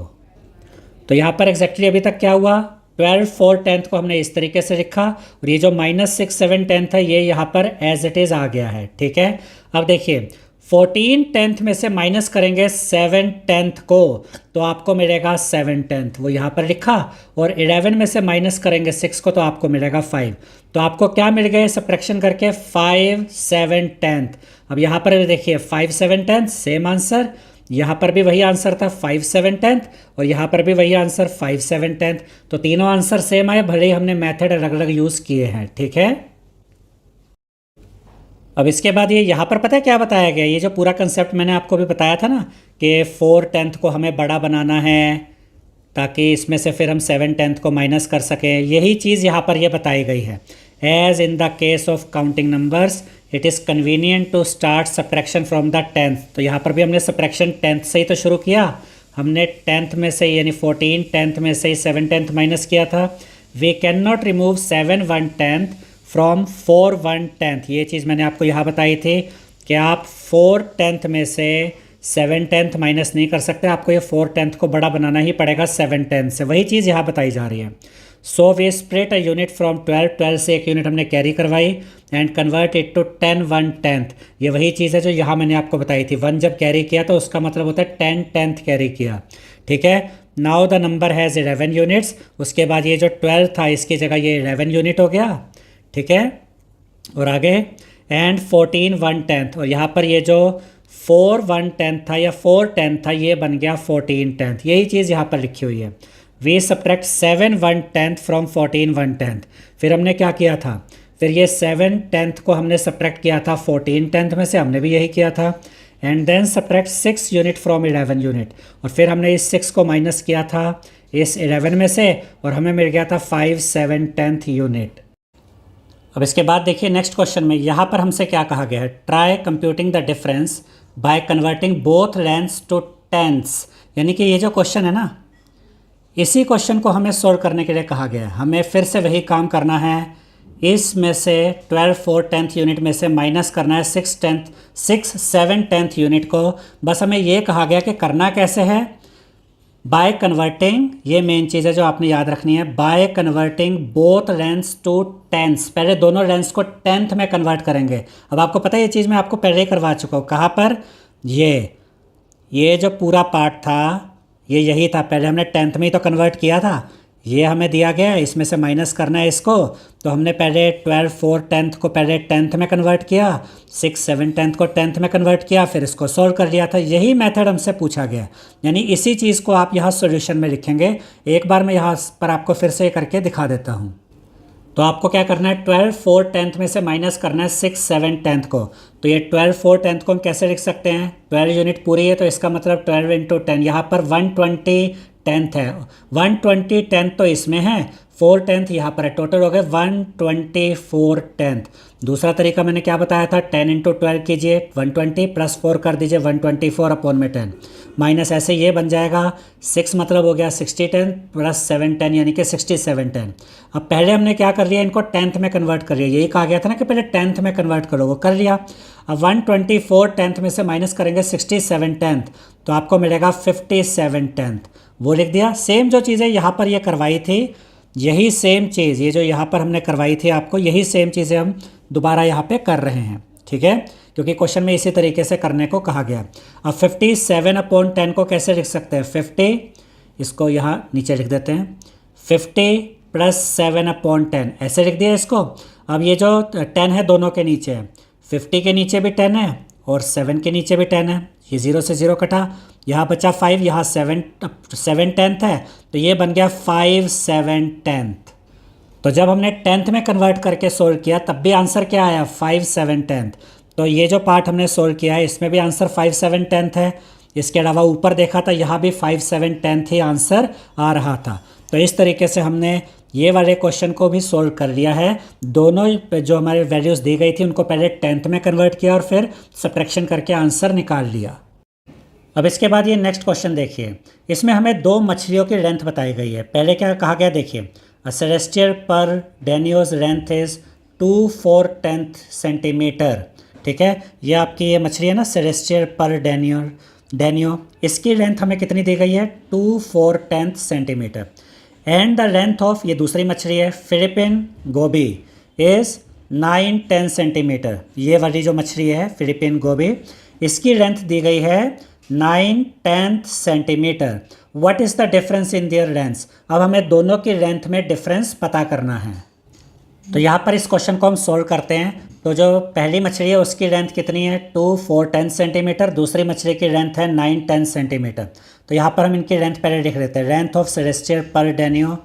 तो यहाँ पर एग्जैक्टली अभी तक क्या हुआ, 12 4/10 को हमने इस तरीके से लिखा और ये जो -6 7/10 है ये यहाँ पर एज इट इज़ आ गया है, ठीक है। अब देखिए 14/10 में से माइनस करेंगे 7/10 को तो आपको मिलेगा 7/10, वो यहाँ पर लिखा। और 11 में से माइनस करेंगे 6 को तो आपको मिलेगा 5। तो आपको क्या मिल गए सब्ट्रैक्शन करके? 5/7। अब यहाँ पर देखिए 5/7 सेम आंसर, यहाँ पर भी वही आंसर था 5/7 और यहाँ पर भी वही आंसर 5/7। तो तीनों आंसर सेम आए, भले ही हमने मेथड अलग अलग यूज़ किए हैं। ठीक है, अब इसके बाद ये यहाँ पर पता है क्या बताया गया? ये जो पूरा कंसेप्ट मैंने आपको भी बताया था ना कि 4/10 को हमें बड़ा बनाना है ताकि इसमें से फिर हम 7/10 को माइनस कर सकें, यही चीज़ यहाँ पर ये बताई गई है। As in the case of counting numbers it is convenient to start subtraction from the 10th। तो यहाँ पर भी हमने सब्ट्रैक्शन 10th से ही तो शुरू किया। हमने 10th में से यानी 14/10 में से ही 7/10 माइनस किया था। We can not remove 7/10 from 4/10। ये चीज़ मैंने आपको यहाँ बताई थी कि आप 4/10 में से 7/10 माइनस नहीं कर सकते, आपको ये 4/10 को बड़ा बनाना ही पड़ेगा 7/10 से। वही चीज़ यहाँ बताई जा रही है। So we split a unit from 12 से एक यूनिट हमने कैरी करवाई एंड कन्वर्ट इट टू 10/1/10। ये वही चीज़ है जो यहाँ मैंने आपको बताई थी। 1 जब कैरी किया तो उसका मतलब होता है 10/10 कैरी किया। ठीक है, now the number has 11 units. उसके बाद ये जो 12 था इसकी जगह ये 11 यूनिट हो गया। ठीक है, और आगे एंड 14/1/10 और यहाँ पर ये जो 4/1/10 था या 4/10 था ये बन गया 14/10। यही चीज़ यहाँ पर लिखी हुई है। We subtract 7/1/10 from 14/1/10। फिर हमने क्या किया था? फिर ये 7/10 को हमने सब्ट्रैक्ट किया था 14/10 में से, हमने भी यही किया था। And then subtract 6 unit from 11 unit. और फिर हमने इस 6 को माइनस किया था इस 11 में से और हमें मिल गया था 5/7 यूनिट। अब इसके बाद देखिए नेक्स्ट क्वेश्चन में यहाँ पर हमसे क्या कहा गया है? Try computing the difference by converting both lengths to tenths. यानी कि ये जो क्वेश्चन है ना, इसी क्वेश्चन को हमें सोल्व करने के लिए कहा गया है। हमें फिर से वही काम करना है, इसमें से 12/4 यूनिट में से माइनस करना है 6/7 यूनिट को। बस हमें ये कहा गया कि करना कैसे है? बाय कन्वर्टिंग, ये मेन चीज़ है जो आपने याद रखनी है। By converting both lengths to tenths. पहले दोनों लेंथ्स को 10th में कन्वर्ट करेंगे। अब आपको पता है ये चीज़ मैं आपको पहले ही करवा चुका हूँ। कहाँ पर? ये जो पूरा पार्ट था ये यही था, पहले हमने 10th में ही तो कन्वर्ट किया था। ये हमें दिया गया है, इसमें से माइनस करना है इसको। तो हमने पहले 12/4 को पहले 10th में कन्वर्ट किया, 6/7 को 10th में कन्वर्ट किया, फिर इसको सॉल्व कर लिया था। यही मेथड हमसे पूछा गया, यानी इसी चीज़ को आप यहाँ सॉल्यूशन में लिखेंगे। एक बार मैं यहाँ पर आपको फिर से करके दिखा देता हूँ। तो आपको क्या करना है? 12/4 में से माइनस करना है 6/7 को। तो ये 12/4 को हम कैसे लिख सकते हैं? 12 यूनिट पूरी है तो इसका मतलब 12 × 10। यहाँ पर 120 है, 120 तो इसमें है, 4/10 यहाँ पर है। टोटल हो गए 124 दूसरा तरीका मैंने क्या बताया था? 10 × 12 कीजिए, 120 + 4 कर दीजिए 124/10 माइनस ऐसे ये बन जाएगा 6 मतलब हो गया 60/10 + 7/10 यानी कि 67/10। अब पहले हमने क्या कर लिया? इनको 10th में कन्वर्ट कर लिया। यही कहा गया था ना कि पहले 10th में कन्वर्ट करो, वो कर लिया। अब 124 में से माइनस करेंगे 67 तो आपको मिलेगा 57, वो लिख दिया। सेम जो चीज़ें यहाँ पर ये करवाई थी, यही सेम चीज़ ये जो यहाँ पर हमने करवाई थी आपको, यही सेम चीज़ें हम दोबारा यहाँ पे कर रहे हैं। ठीक है, क्योंकि क्वेश्चन में इसी तरीके से करने को कहा गया। अब 57/10 को कैसे लिख सकते हैं? 50, इसको यहाँ नीचे लिख देते हैं, 50 + 7/10 ऐसे लिख दिया इसको। अब ये जो 10 है दोनों के नीचे है, 50 के नीचे भी 10 है और 7 के नीचे भी 10 है, ये 0 से 0 कटा, यहाँ बचा 5, यहाँ 7/10 है तो ये बन गया 5/7। तो जब हमने 10th में कन्वर्ट करके सोल्व किया तब भी आंसर क्या आया? 5/7। तो ये जो पार्ट हमने सोल्व किया है इसमें भी आंसर 5/7 है। इसके अलावा ऊपर देखा था यहाँ भी 5/7 ही आंसर आ रहा था। तो इस तरीके से हमने ये वाले क्वेश्चन को भी सोल्व कर लिया है। दोनों जो हमारे वैल्यूज़ दी गई थी उनको पहले 10th में कन्वर्ट किया और फिर सब्ट्रैक्शन करके आंसर निकाल लिया। अब इसके बाद ये नेक्स्ट क्वेश्चन देखिए, इसमें हमें 2 मछलियों की लेंथ बताई गई है। पहले क्या कहा गया देखिए, अ सेलेस्टियल पर डेनियोज लेंथ इज़ 2/4 सेंटीमीटर। ठीक है, ये आपकी ये मछली है ना सेलेस्टियल पर डेनियो, इसकी लेंथ हमें कितनी दी गई है? 2/4 centimetre. And the length of, ये दूसरी मछली है फिलिपिन गोबी, इज़ 9-10 सेंटीमीटर। ये वाली जो मछली है फिलिपिन गोबी, इसकी लेंथ दी गई है 9/10 centimetre. What is the difference in their length. अब हमें दोनों की लेंथ में डिफरेंस पता करना है। तो यहाँ पर इस क्वेश्चन को हम सोल्व करते हैं। तो जो पहली मछली है उसकी लेंथ कितनी है 2, 4, 10 सेंटीमीटर। दूसरी मछली की लेंथ है 9, 10 सेंटीमीटर। तो यहाँ पर हम इनकी लेंथ पहले लिख लेते हैं। लेंथ ऑफ सेलेस्टियल परडेनियो,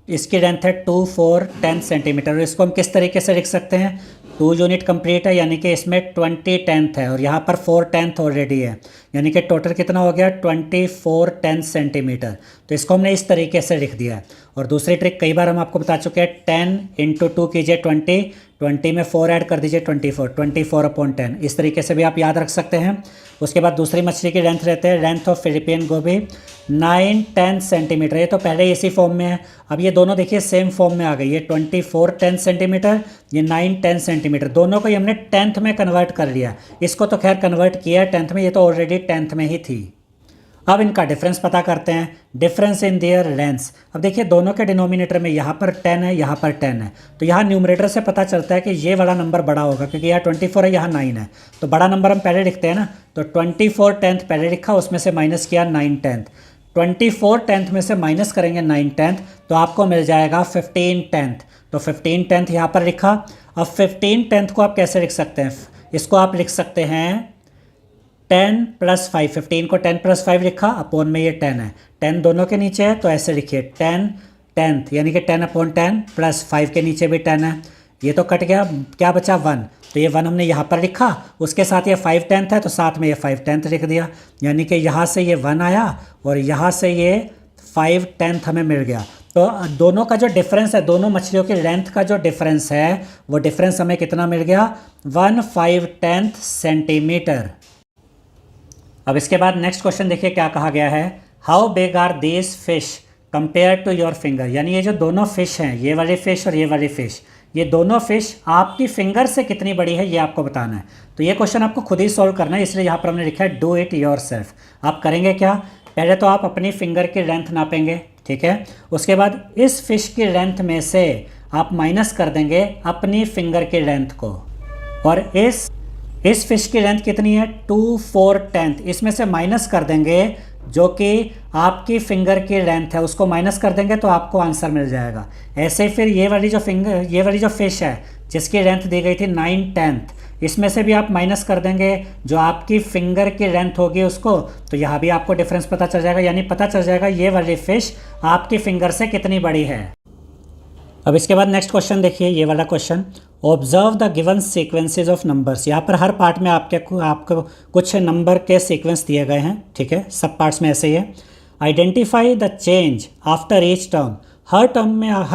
इसकी लेंथ है 2, 4, 10 सेंटीमीटर। और इसको हम किस तरीके से लिख सकते हैं, 2 यूनिट कंप्लीट है यानी कि इसमें 20/10 है और यहाँ पर 4/10 ऑलरेडी है, यानी कि टोटल कितना हो गया 24/10 सेंटीमीटर। तो इसको हमने इस तरीके से लिख दिया है। और दूसरी ट्रिक कई बार हम आपको बता चुके हैं, 10 × 2 कीजिए 20, 20 में 4 ऐड कर दीजिए 24, 24/10। इस तरीके से भी आप याद रख सकते हैं। उसके बाद दूसरी मछली की लेंथ रहते हैं, लेंथ ऑफ फिलिपियन गोभी 9, 10 सेंटीमीटर। ये तो पहले इसी फॉर्म में है। अब ये दोनों देखिए सेम फॉर्म में आ गई, ये 24/10 सेंटीमीटर, ये 9, 10 सेंटीमीटर। दोनों को ही हमने 10th में कन्वर्ट कर लिया। इसको तो खैर कन्वर्ट किया है 10th में, ये तो ऑलरेडी 10th में ही थी। अब इनका डिफरेंस पता करते हैं, डिफरेंस इन देयर लेंथ्स। अब देखिए दोनों के डिनोमिनेटर में यहाँ पर 10 है, यहाँ पर 10 है। तो यहाँ न्यूमरेटर से पता चलता है कि ये वाला नंबर बड़ा होगा, क्योंकि यहाँ 24 है, यहाँ 9 है। तो बड़ा नंबर हम पहले लिखते हैं ना, तो 24/10 पहले लिखा, उसमें से माइनस किया 9/10। 24/10 में से माइनस करेंगे 9/10 तो आपको मिल जाएगा 15/10। तो 15/10 यहाँ पर लिखा। अब 15/10 को आप कैसे लिख सकते हैं, इसको आप लिख सकते हैं 10 + 5। 15 को 10 + 5 लिखा, अपॉन में ये 10 है, 10 दोनों के नीचे है, तो ऐसे लिखिए 10/10 यानी कि 10/10 + 5 के नीचे भी 10 है। ये तो कट गया, क्या बचा 1, तो ये 1 हमने यहाँ पर लिखा, उसके साथ ये 5/10 है तो साथ में ये 5/10 लिख दिया, यानी कि यहाँ से ये 1 आया और यहाँ से ये 5/10 हमें मिल गया। तो दोनों का जो डिफरेंस है, दोनों मछलियों की लेंथ का जो डिफरेंस है, वो डिफरेंस हमें कितना मिल गया 1/5 सेंटीमीटर। अब इसके बाद नेक्स्ट क्वेश्चन देखिए क्या कहा गया है, how big are these fish compare to your finger. यानी ये जो दोनों फिश हैं, ये वाली फिश और ये वाली फिश, ये दोनों फिश आपकी फिंगर से कितनी बड़ी है ये आपको बताना है। तो ये क्वेश्चन आपको खुद ही सॉल्व करना है, इसलिए यहाँ पर हमने लिखा है डू इट योर सेल्फ। आप करेंगे क्या, पहले तो आप अपनी फिंगर की लेंथ नापेंगे, ठीक है। उसके बाद इस फिश की लेंथ में से आप माइनस कर देंगे अपनी फिंगर की लेंथ को, और इस फिश की लेंथ कितनी है 2/4, इसमें से माइनस कर देंगे जो कि आपकी फिंगर की लेंथ है, उसको माइनस कर देंगे तो आपको आंसर मिल जाएगा। ऐसे फिर ये वाली जो फिश है जिसकी लेंथ दी गई थी 9/10, इसमें से भी आप माइनस कर देंगे जो आपकी फिंगर की लेंथ होगी उसको, तो यहाँ भी आपको डिफरेंस पता चल जाएगा, यानी पता चल जाएगा ये वाली फिश आपकी फिंगर से कितनी बड़ी है। अब इसके बाद नेक्स्ट क्वेश्चन देखिए, ये वाला question, observe the given sequences of numbers. यहाँ पर हर पार्ट में आपको कुछ नंबर के सीक्वेंस दिए गए हैं, ठीक है, सब पार्ट्स में ऐसे ही है। Identify the change after each term. Her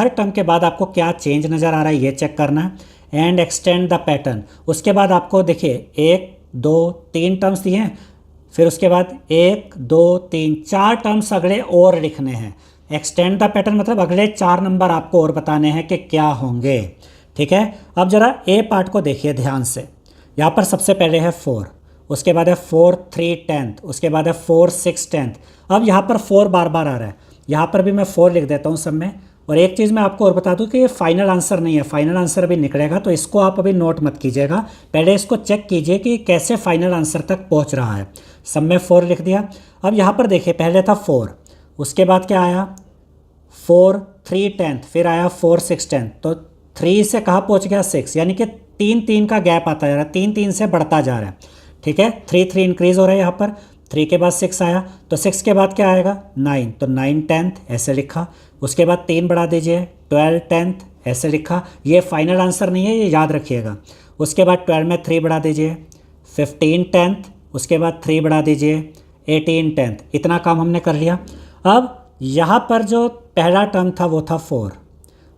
term के बाद आपको क्या चेंज नज़र आ रहा है ये चेक करना है। And extend the pattern. उसके बाद आपको देखिए 1, 2, 3 टर्म्स दिए हैं, फिर उसके बाद 1, 2, 3, 4 टर्म्स अगले और लिखने हैं। एक्सटेंड द पैटर्न मतलब अगले 4 नंबर आपको और बताने हैं कि क्या होंगे, ठीक है। अब जरा ए पार्ट को देखिए ध्यान से। यहाँ पर सबसे पहले है 4, उसके बाद है 4, 3, 10, उसके बाद है 4, 6, 10। अब यहाँ पर 4 बार बार आ रहा है, यहाँ पर भी मैं 4 लिख देता हूँ सब में। और एक चीज़ मैं आपको और बता दूँ कि ये फाइनल आंसर नहीं है, फाइनल आंसर अभी निकलेगा, तो इसको आप अभी नोट मत कीजिएगा, पहले इसको चेक कीजिए कि कैसे फाइनल आंसर तक पहुँच रहा है। सब में 4 लिख दिया। अब यहाँ पर देखिए पहले था 4, उसके बाद क्या आया 4, 3, 10, फिर आया 4, 6, 10, तो 3 से कहाँ पहुँच गया 6, यानी कि 3 का गैप आता जा रहा है, 3 से बढ़ता जा रहा है, ठीक है। 3 इंक्रीज़ हो रहा है यहाँ पर, 3 के बाद 6 आया, तो 6 के बाद क्या आएगा 9, तो 9, 10 ऐसे लिखा। उसके बाद 3 बढ़ा दीजिए 12, 10 ऐसे लिखा। ये फाइनल आंसर नहीं है, ये याद रखिएगा। उसके बाद 12 में 3 बढ़ा दीजिए 15, 10, उसके बाद 3 बढ़ा दीजिए 18, 10। इतना काम हमने कर लिया। अब यहाँ पर जो पहला टर्म था वो था 4,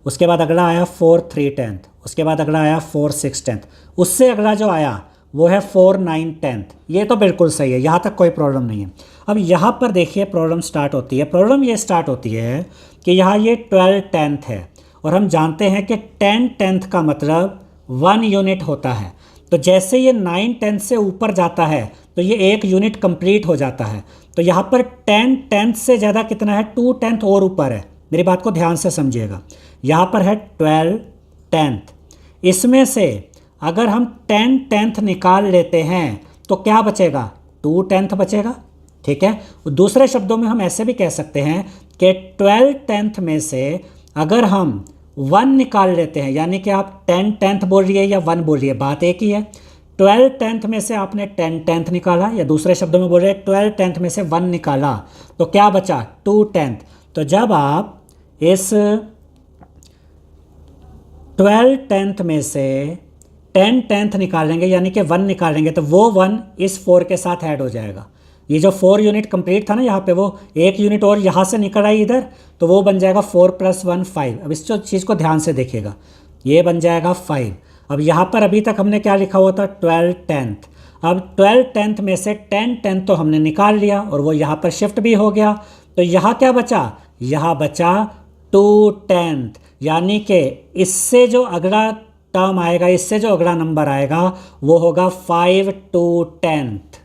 उसके बाद अगला आया 4, 3, 10, उसके बाद अगला आया 4, 6, 10, उससे अगला जो आया वो है 4, 9, 10। ये तो बिल्कुल सही है, यहाँ तक कोई प्रॉब्लम नहीं है। अब यहाँ पर देखिए प्रॉब्लम स्टार्ट होती है। प्रॉब्लम ये स्टार्ट होती है कि यहाँ ये 12, 10 है, और हम जानते हैं कि 10, 10 का मतलब 1 यूनिट होता है। तो जैसे ये 9, 10 से ऊपर जाता है तो ये 1 यूनिट कंप्लीट हो जाता है। तो यहाँ पर 10, 10 से ज़्यादा कितना है 2 10 और ऊपर है। मेरी बात को ध्यान से समझिएगा। यहाँ पर है 12, 10, इसमें से अगर हम 10 10 निकाल लेते हैं तो क्या बचेगा, 2/10 बचेगा। ठीक है, दूसरे शब्दों में हम ऐसे भी कह सकते हैं कि 12/10 में से अगर हम 1 निकाल लेते हैं, यानी कि आप 10/10 बोल रही है या 1 बोल रही है, बात एक ही है। 12/10 में से आपने 10/10 निकाला, या दूसरे शब्दों में बोल रहे हैं 12/10 में से 1 निकाला, तो क्या बचा, 2/10। तो जब आप इस 12/10 में से 10/10 निकालेंगे, यानी कि 1 निकालेंगे, तो वो 1 इस 4 के साथ ऐड हो जाएगा। ये जो 4 यूनिट कंप्लीट था ना यहाँ पे, वो 1 यूनिट और यहाँ से निकल आई इधर, तो वो बन जाएगा 4 + 1 5। अब इस चीज़ को ध्यान से देखिएगा, ये बन जाएगा 5। अब यहाँ पर अभी तक हमने क्या लिखा हुआ था, 12/10। अब 12/10 में से 10/10 तो हमने निकाल लिया और वो यहाँ पर शिफ्ट भी हो गया, तो यहाँ क्या बचा, यहाँ बचा 2/10, यानी कि इससे जो अगला टर्म आएगा, इससे जो अगला नंबर आएगा वो होगा 5/2/10।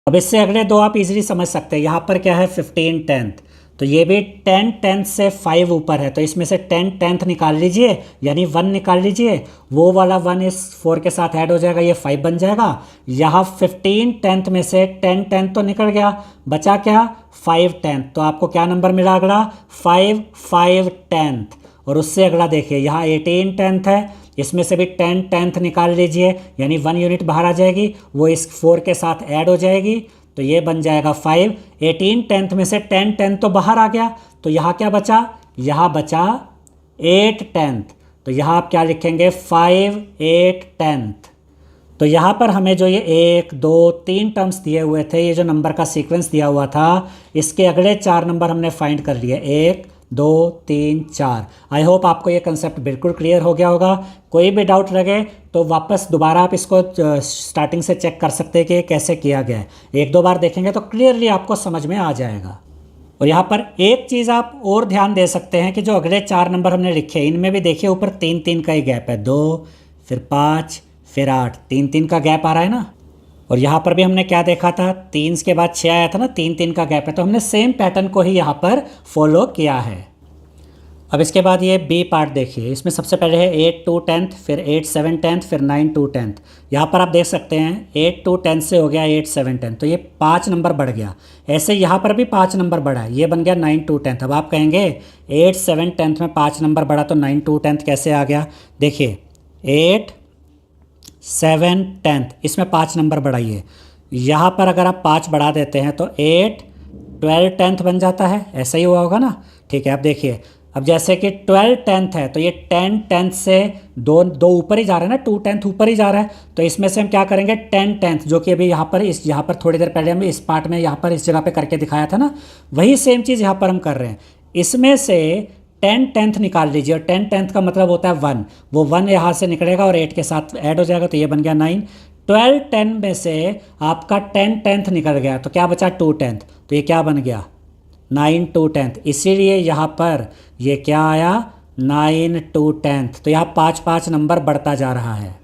अब इससे अगले दो आप इजीली समझ सकते हैं। यहाँ पर क्या है, 15/10, तो ये भी 10/10 से 5 ऊपर है, तो इसमें से 10/10 निकाल लीजिए, यानी 1 निकाल लीजिए, वो वाला 1 इस 4 के साथ ऐड हो जाएगा, ये 5 बन जाएगा। यहाँ 15/10 में से 10/10 तो निकल गया, बचा क्या, 5/10, तो आपको क्या नंबर मिला अगला, 5/5/10। और उससे अगला देखिए, यहाँ 18/10 है, इसमें से भी 10/10 निकाल लीजिए, यानी 1 यूनिट बाहर आ जाएगी, वो इस 4 के साथ ऐड हो जाएगी, तो ये बन जाएगा 5। 18/10 में से 10/10 तो बाहर आ गया, तो यहाँ क्या बचा, यहाँ बचा 8/10, तो यहाँ आप क्या लिखेंगे, 5/8/10। तो यहाँ पर हमें जो ये 1 2 3 टर्म्स दिए हुए थे, ये जो नंबर का सीक्वेंस दिया हुआ था, इसके अगले 4 नंबर हमने फाइंड कर लिए, 1 2 3 4। आई होप आपको ये कंसेप्ट बिल्कुल क्लियर हो गया होगा। कोई भी डाउट लगे तो वापस दोबारा आप इसको स्टार्टिंग से चेक कर सकते हैं कि कैसे किया गया है। 1-2 बार देखेंगे तो क्लियरली आपको समझ में आ जाएगा। और यहाँ पर एक चीज़ आप और ध्यान दे सकते हैं कि जो अगले 4 नंबर हमने लिखे, इनमें भी देखिए ऊपर 3-3 का ही गैप है, 2 फिर 5 फिर 8, 3-3 का गैप आ रहा है ना। और यहाँ पर भी हमने क्या देखा था, 3 के बाद 6 आया था ना, 3-3 का गैप है, तो हमने सेम पैटर्न को ही यहाँ पर फॉलो किया है। अब इसके बाद ये बी पार्ट देखिए, इसमें सबसे पहले है 8-2-10, फिर 8-7-10, फिर 9-2-10। यहाँ पर आप देख सकते हैं 8-2-10 से हो गया 8-7-10, तो ये 5 नंबर बढ़ गया। ऐसे यहाँ पर भी 5 नंबर बढ़ा है, ये बन गया 9-2-10। अब आप कहेंगे 8-7-10 में 5 नंबर बढ़ा तो 9-2-10 कैसे आ गया। देखिए 8-7-10 इसमें 5 नंबर बढ़ाइए, यहाँ पर अगर आप 5 बढ़ा देते हैं तो 8-12-10 बन जाता है, ऐसा ही हुआ होगा ना। ठीक है, अब देखिए, अब जैसे कि 12/10 है तो ये 10/10 से दो ऊपर ही जा रहा है ना, 2/10 ऊपर ही जा रहा है, तो इसमें से हम क्या करेंगे 10/10, जो कि अभी यहाँ पर थोड़ी देर पहले हम इस पार्ट में यहाँ पर इस जगह पे करके दिखाया था ना, वही सेम चीज़ यहाँ पर हम कर रहे हैं। इसमें से 10/10 निकाल लीजिए, और 10/10 का मतलब होता है 1, वो 1 यहाँ से निकलेगा और 8 के साथ ऐड हो जाएगा, तो ये बन गया 9। 12/10 में से आपका 10/10 निकल गया, तो क्या बचा 2/10, तो ये क्या बन गया 9-10। इसीलिए यहाँ पर ये क्या आया 9-10, तो यहाँ 5-5 नंबर बढ़ता जा रहा है।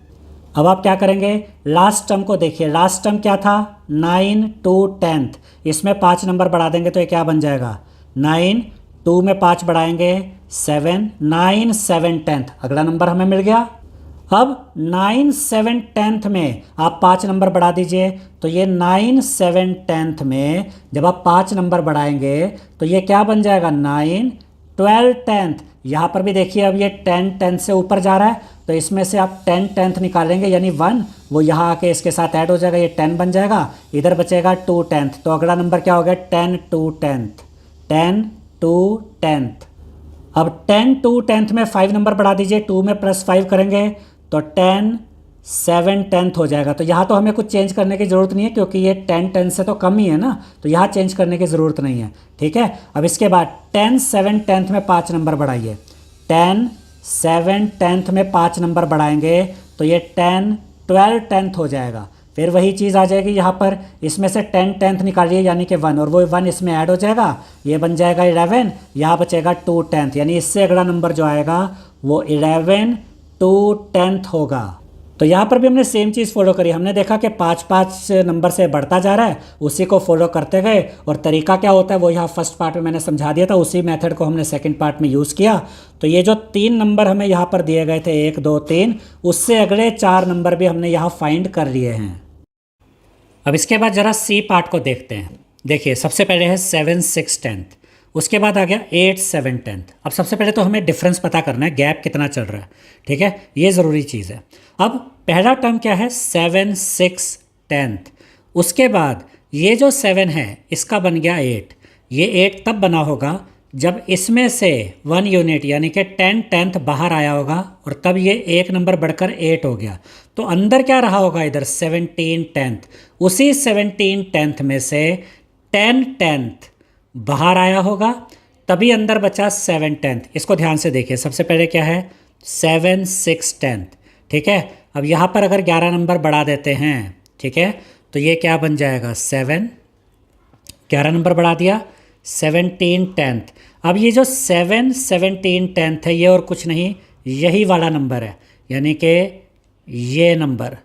अब आप क्या करेंगे, लास्ट टर्म को देखिए, लास्ट टर्म क्या था 9-10, इसमें 5 नंबर बढ़ा देंगे तो ये क्या बन जाएगा 9, 2 में 5 बढ़ाएंगे 7, 9-7-10, अगला नंबर हमें मिल गया। अब 9-7-10 में आप 5 नंबर बढ़ा दीजिए, तो ये 9-7-10 में जब आप 5 नंबर बढ़ाएंगे तो ये क्या बन जाएगा 9-12-10। यहाँ पर भी देखिए, अब ये 10-10 से ऊपर जा रहा है, तो इसमें से आप 10/10 निकालेंगे, यानी 1, वो यहाँ आके इसके साथ ऐड हो जाएगा, ये 10 बन जाएगा, इधर बचेगा 2/10, तो अगला नंबर क्या हो गया 10-10, 10-10। अब 10-10 में 5 नंबर बढ़ा दीजिए, 2 में +5 करेंगे तो 10-7-10 हो जाएगा। तो यहाँ तो हमें कुछ चेंज करने की ज़रूरत नहीं है, क्योंकि ये 10-10 से तो कम ही है ना, तो यहाँ चेंज करने की ज़रूरत नहीं है। ठीक है, अब इसके बाद 10-7-10 में 5 नंबर बढ़ाइए, 10-7-10 में 5 नंबर बढ़ाएंगे तो ये 10-12-10 हो जाएगा। फिर वही चीज़ आ जाएगी यहाँ पर, इसमें से 10/10 निकालिए, यानी कि 1, और वो 1 इसमें ऐड हो जाएगा, ये बन जाएगा 11, यहाँ बचेगा 2/10, यानी इससे अगला नंबर जो आएगा वो 11/2/10 होगा। तो यहाँ पर भी हमने सेम चीज़ फॉलो करी, हमने देखा कि 5-5 नंबर से बढ़ता जा रहा है, उसी को फॉलो करते गए, और तरीका क्या होता है वो यहाँ फर्स्ट पार्ट में मैंने समझा दिया था, उसी मेथड को हमने सेकंड पार्ट में यूज़ किया। तो ये जो 3 नंबर हमें यहाँ पर दिए गए थे 1 2 3, उससे अगले 4 नंबर भी हमने यहाँ फाइंड कर लिए हैं। अब इसके बाद ज़रा सी पार्ट को देखते हैं। देखिए सबसे पहले है 7 6 10th, उसके बाद आ गया 8 7 10th। अब सबसे पहले तो हमें डिफरेंस पता करना है, गैप कितना चल रहा है, ठीक है, ये ज़रूरी चीज़ है। अब पहला टर्म क्या है 7 6 10th, उसके बाद ये जो 7 है इसका बन गया 8। ये 8 तब बना होगा जब इसमें से 1 यूनिट यानी कि 10 10th बाहर आया होगा और तब ये एक नंबर बढ़कर 8 हो गया। तो अंदर क्या रहा होगा इधर 17 10th, उसी 17 10th में से 10 10th बाहर आया होगा तभी अंदर बचा 7 10th। इसको ध्यान से देखिए, सबसे पहले क्या है 7 6 10th, ठीक है। अब यहाँ पर अगर 11 नंबर बढ़ा देते हैं, ठीक है, तो ये क्या बन जाएगा 7, 11 नंबर बढ़ा दिया 17 10th। अब ये जो 7 17 10th है ये और कुछ नहीं, यही वाला नंबर है, यानी कि ये नंबर।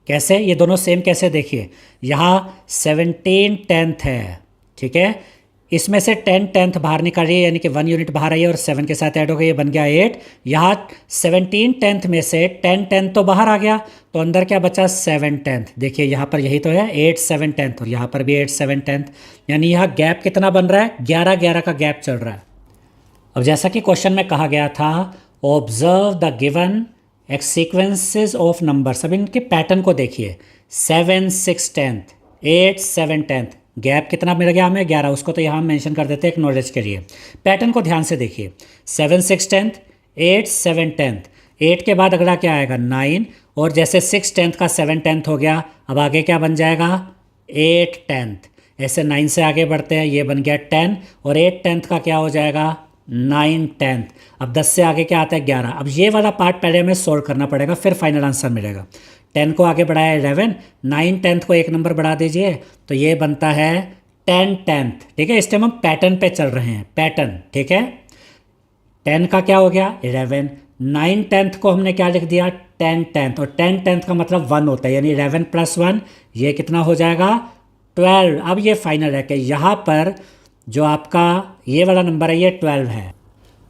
कैसे, ये दोनों सेम कैसे, देखिए यहाँ 17 10th है, ठीक है, इसमें से 10 10th बाहर निकालिए यानी कि 1 यूनिट बाहर आई है और 7 के साथ ऐड हो गई, ये बन गया 8। यहाँ 17 10th में से 10 10th तो बाहर आ गया, तो अंदर क्या बचा 7 10th। देखिए यहाँ पर यही तो है 8 7 10th और यहाँ पर भी 8 7 10th, यानी यहाँ गैप कितना बन रहा है 11 11 का गैप चल रहा है। अब जैसा कि क्वेश्चन में कहा गया था observe the given sequences of numbers. अब इनके पैटर्न को देखिए 7 6 10th 8 7 10th, गैप कितना मिल गया हमें 11, उसको तो यहाँ मेंशन कर देते हैं एक नॉलेज के लिए। पैटर्न को ध्यान से देखिए 7 6 10th 8 7 10th, 8 के बाद अगला क्या आएगा 9, और जैसे 6 10th का 7 10th हो गया, अब आगे क्या बन जाएगा 8 10th। ऐसे 9 से आगे बढ़ते हैं, ये बन गया 10 और 8 10th का क्या हो जाएगा 9 10th। अब 10 से आगे क्या आता है 11। अब ये वाला पार्ट पहले हमें सोल्व करना पड़ेगा, फिर फाइनल आंसर मिलेगा। 10 को आगे बढ़ाया 11, 9 10th को एक नंबर बढ़ा दीजिए, तो ये बनता है 10 10th, ठीक है। इस टाइम हम पैटर्न पे चल रहे हैं, पैटर्न, ठीक है। 10 का क्या हो गया 11, 9 10th को हमने क्या लिख दिया 10 10th, और 10 10th का मतलब 1 होता है, यानी 11 + 1 ये कितना हो जाएगा 12। अब ये फाइनल है कि यहाँ पर जो आपका ये वाला नंबर है ये 12 है।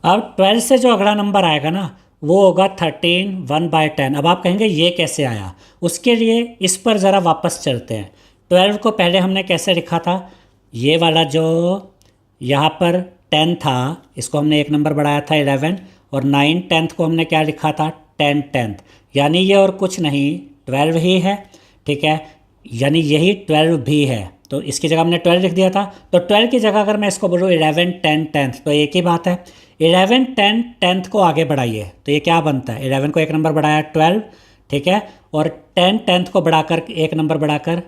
अब 12 से जो अगला नंबर आएगा ना वो होगा 13 1/10। अब आप कहेंगे ये कैसे आया, उसके लिए इस पर ज़रा वापस चलते हैं। 12 को पहले हमने कैसे लिखा था, ये वाला जो यहाँ पर 10 था इसको हमने एक नंबर बढ़ाया था 11, और 9 10th को हमने क्या लिखा था 10 10th, यानी ये और कुछ नहीं 12 ही है, ठीक है, यानी यही 12 भी है, तो इसकी जगह हमने 12 लिख दिया था। तो 12 की जगह अगर मैं इसको बोलूँ 11 10 10th तो एक ही बात है। 11 10 10th को आगे बढ़ाइए तो ये क्या बनता है, 11 को एक नंबर बढ़ाया 12, ठीक है, और 10 10th को बढ़ाकर एक नंबर बढ़ाकर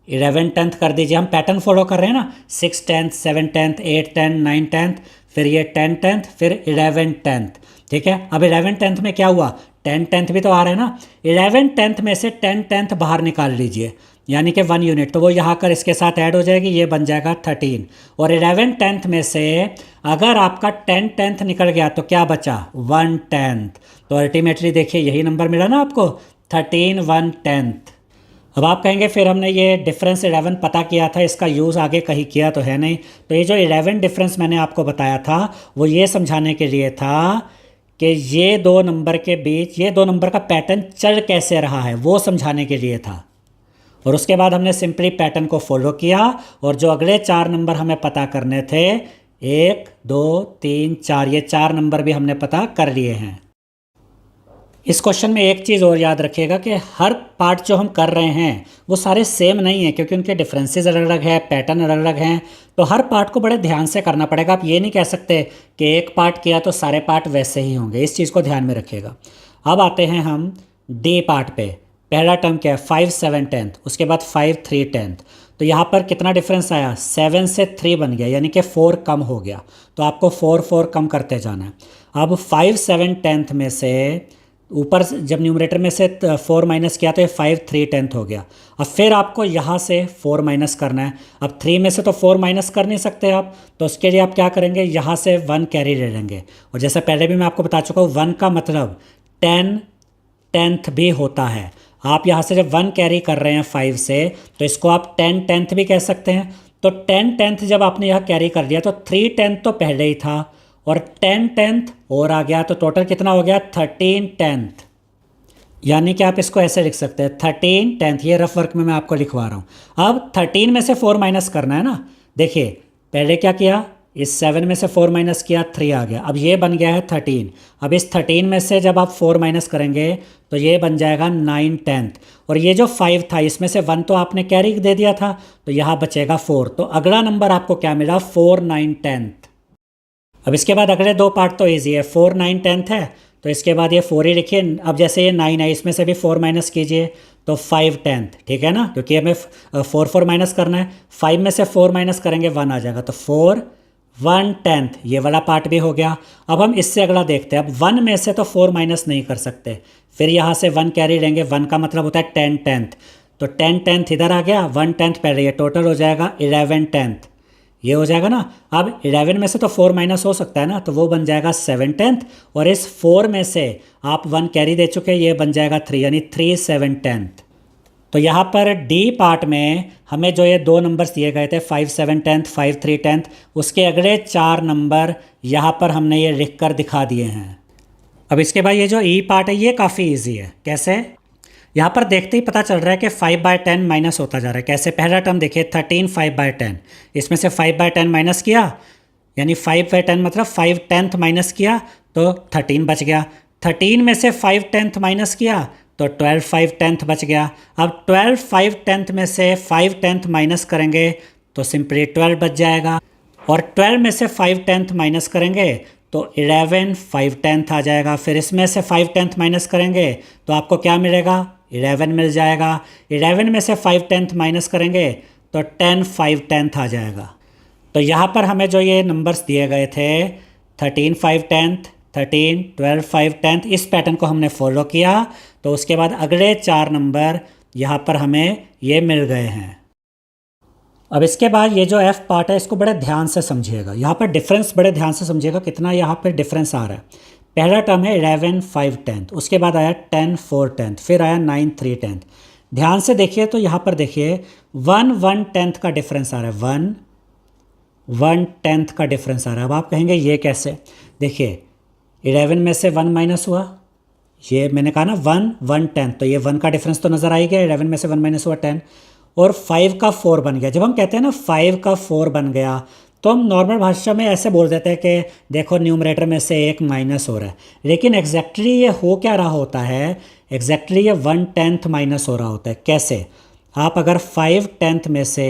11 10th कर दीजिए। हम पैटर्न फॉलो कर रहे हैं ना, 6 10th 7 10th 8 10 9 10th, फिर ये 10 10th फिर 11 10th, ठीक है। अब 11 10th में क्या हुआ 10 10th भी तो आ रहा है ना, 11 10th में से 10 10th बाहर निकाल लीजिए यानी कि 1 यूनिट, तो वो यहाँ कर इसके साथ ऐड हो जाएगी, ये बन जाएगा 13। और 11 10th में से अगर आपका 10 10th निकल गया तो क्या बचा 1 10th, तो अल्टीमेटली देखिए यही नंबर मिला ना आपको 13 1 10th। अब आप कहेंगे फिर हमने ये डिफरेंस 11 पता किया था, इसका यूज़ आगे कहीं किया तो है नहीं। तो ये जो 11 डिफरेंस मैंने आपको बताया था वो ये समझाने के लिए था कि ये दो नंबर के बीच ये दो नंबर का पैटर्न चल कैसे रहा है वो समझाने के लिए था। और उसके बाद हमने सिंपली पैटर्न को फॉलो किया और जो अगले 4 नंबर हमें पता करने थे 1 2 3 4, ये 4 नंबर भी हमने पता कर लिए हैं। इस क्वेश्चन में एक चीज़ और याद रखिएगा कि हर पार्ट जो हम कर रहे हैं वो सारे सेम नहीं है, क्योंकि उनके डिफरेंसेस अलग अलग है, पैटर्न अलग अलग हैं, तो हर पार्ट को बड़े ध्यान से करना पड़ेगा। आप ये नहीं कह सकते कि एक पार्ट किया तो सारे पार्ट वैसे ही होंगे, इस चीज़ को ध्यान में रखिएगा। अब आते हैं हम डी पार्ट पे। पहला टर्म क्या है 5 7 10th, उसके बाद 5 3 10th, तो यहाँ पर कितना डिफरेंस आया 7 से 3 बन गया यानी कि 4 कम हो गया, तो आपको 4 4 कम करते जाना है। अब 5 7 10th में से ऊपर जब न्यूमरेटर में से 4 माइनस किया तो ये 5 3 10th हो गया। अब फिर आपको यहाँ से 4 माइनस करना है। अब 3 में से तो 4 माइनस कर नहीं सकते आप, तो उसके लिए आप क्या करेंगे यहाँ से 1 कैरी ले लेंगे। और जैसा पहले भी मैं आपको बता चुका हूँ 1 का मतलब 10 10th भी होता है। आप यहाँ से जब 1 कैरी कर रहे हैं 5 से तो इसको आप 10 10th भी कह सकते हैं। तो 10 10th जब आपने यहाँ कैरी कर लिया तो 3 10th तो पहले ही था और 10 10th और आ गया, तो टोटल कितना हो गया 13 10th। यानी कि आप इसको ऐसे लिख सकते हैं 13 टेंथ, ये रफ वर्क में मैं आपको लिखवा रहा हूँ। अब 13 में से 4 माइनस करना है ना। देखिए पहले क्या किया, इस 7 में से 4 माइनस किया, 3 आ गया। अब ये बन गया है 13। अब इस 13 में से जब आप 4 माइनस करेंगे तो ये बन जाएगा 9 टेंथ। और ये जो 5 था इसमें से 1 तो आपने कैरी दे दिया था, तो यहाँ बचेगा 4। तो अगला नंबर आपको क्या मिला, 4 9 टेंथ। अब इसके बाद अगले दो पार्ट तो ईजी है, 4 9 टेंथ है तो इसके बाद ये 4 ही लिखिए। अब जैसे ये 9 है इसमें से भी 4 माइनस कीजिए तो 5 टेंथ, ठीक है ना, क्योंकि हमें 4 माइनस करना है। 5 में से 4 माइनस करेंगे 1 आ जाएगा, तो 4 1 टेंथ, ये वाला पार्ट भी हो गया। अब हम इससे अगला देखते हैं। अब 1 में से तो 4 माइनस नहीं कर सकते, फिर यहाँ से 1 कैरी लेंगे। 1 का मतलब होता है 10 टेंथ, तो 10 टेंथ इधर आ गया, 1 टेंथ पहले, ये टोटल हो जाएगा 11 टेंथ, ये हो जाएगा ना। अब 11 में से तो 4 माइनस हो सकता है ना, तो वो बन जाएगा 7 टेंथ। और इस 4 में से आप 1 कैरी दे चुके हैं, ये बन जाएगा 3, यानी 3 7 टेंथ। तो यहाँ पर डी पार्ट में हमें जो ये दो नंबर्स दिए गए थे 5 7 टेंथ 5 3 टेंथ, उसके अगले 4 नंबर यहाँ पर हमने ये लिख कर दिखा दिए हैं। अब इसके बाद ये जो ई पार्ट है ये काफ़ी ईजी है। कैसे, यहाँ पर देखते ही पता चल रहा है कि 5/10 माइनस होता जा रहा है। कैसे, पहला टर्म देखिए 13 5/10, इसमें से 5/10 माइनस किया, यानी 5/10 मतलब 5 टेंथ माइनस किया तो 13 बच गया। 13 में से 5 टेंथ माइनस किया तो 12 5 टेंथ बच गया। अब 12 5 टेंथ में से 5 टेंथ माइनस करेंगे तो सिंपली 12 बच जाएगा। और 12 में से 5 टेंथ माइनस करेंगे तो 11 5 टेंथ आ जाएगा। फिर इसमें से 5 टेंथ माइनस करेंगे तो आपको क्या मिलेगा, 11 मिल जाएगा। 11 में से 5 टेंथ माइनस करेंगे तो 10 5 टेंथ आ जाएगा। तो यहाँ पर हमें जो ये नंबर्स दिए गए थे 13 5 टेंथ 13 12 5 टेंथ, इस पैटर्न को हमने फॉलो किया, तो उसके बाद अगले 4 नंबर यहाँ पर हमें ये मिल गए हैं। अब इसके बाद ये जो एफ पार्ट है इसको बड़े ध्यान से समझिएगा। यहाँ पर डिफरेंस बड़े ध्यान से समझिएगा, कितना यहाँ पर डिफरेंस आ रहा है। पहला टर्म है 11 5 टेंथ, उसके बाद आया 10 4 टेंथ, फिर आया 9 3 टेंथ। ध्यान से देखिए तो यहाँ पर देखिए 1 1 टेंथ का डिफरेंस आ रहा है, 1 1 टेंथ का डिफरेंस आ रहा है। अब आप कहेंगे ये कैसे, देखिए 11 में से 1 माइनस हुआ, ये मैंने कहा ना 1 1 टेंथ, तो ये 1 का डिफरेंस तो नज़र आ ही गया। 11 में से 1 माइनस हुआ 10, और 5 का 4 बन गया। जब हम कहते हैं ना 5 का 4 बन गया तो हम नॉर्मल भाषा में ऐसे बोल देते हैं कि देखो न्यूमरेटर में से एक माइनस हो रहा है, लेकिन एग्जैक्टली ये हो क्या रहा होता है, एग्जैक्टली ये 1 टेंथ माइनस हो रहा होता है। कैसे, आप अगर 5 टेंथ में से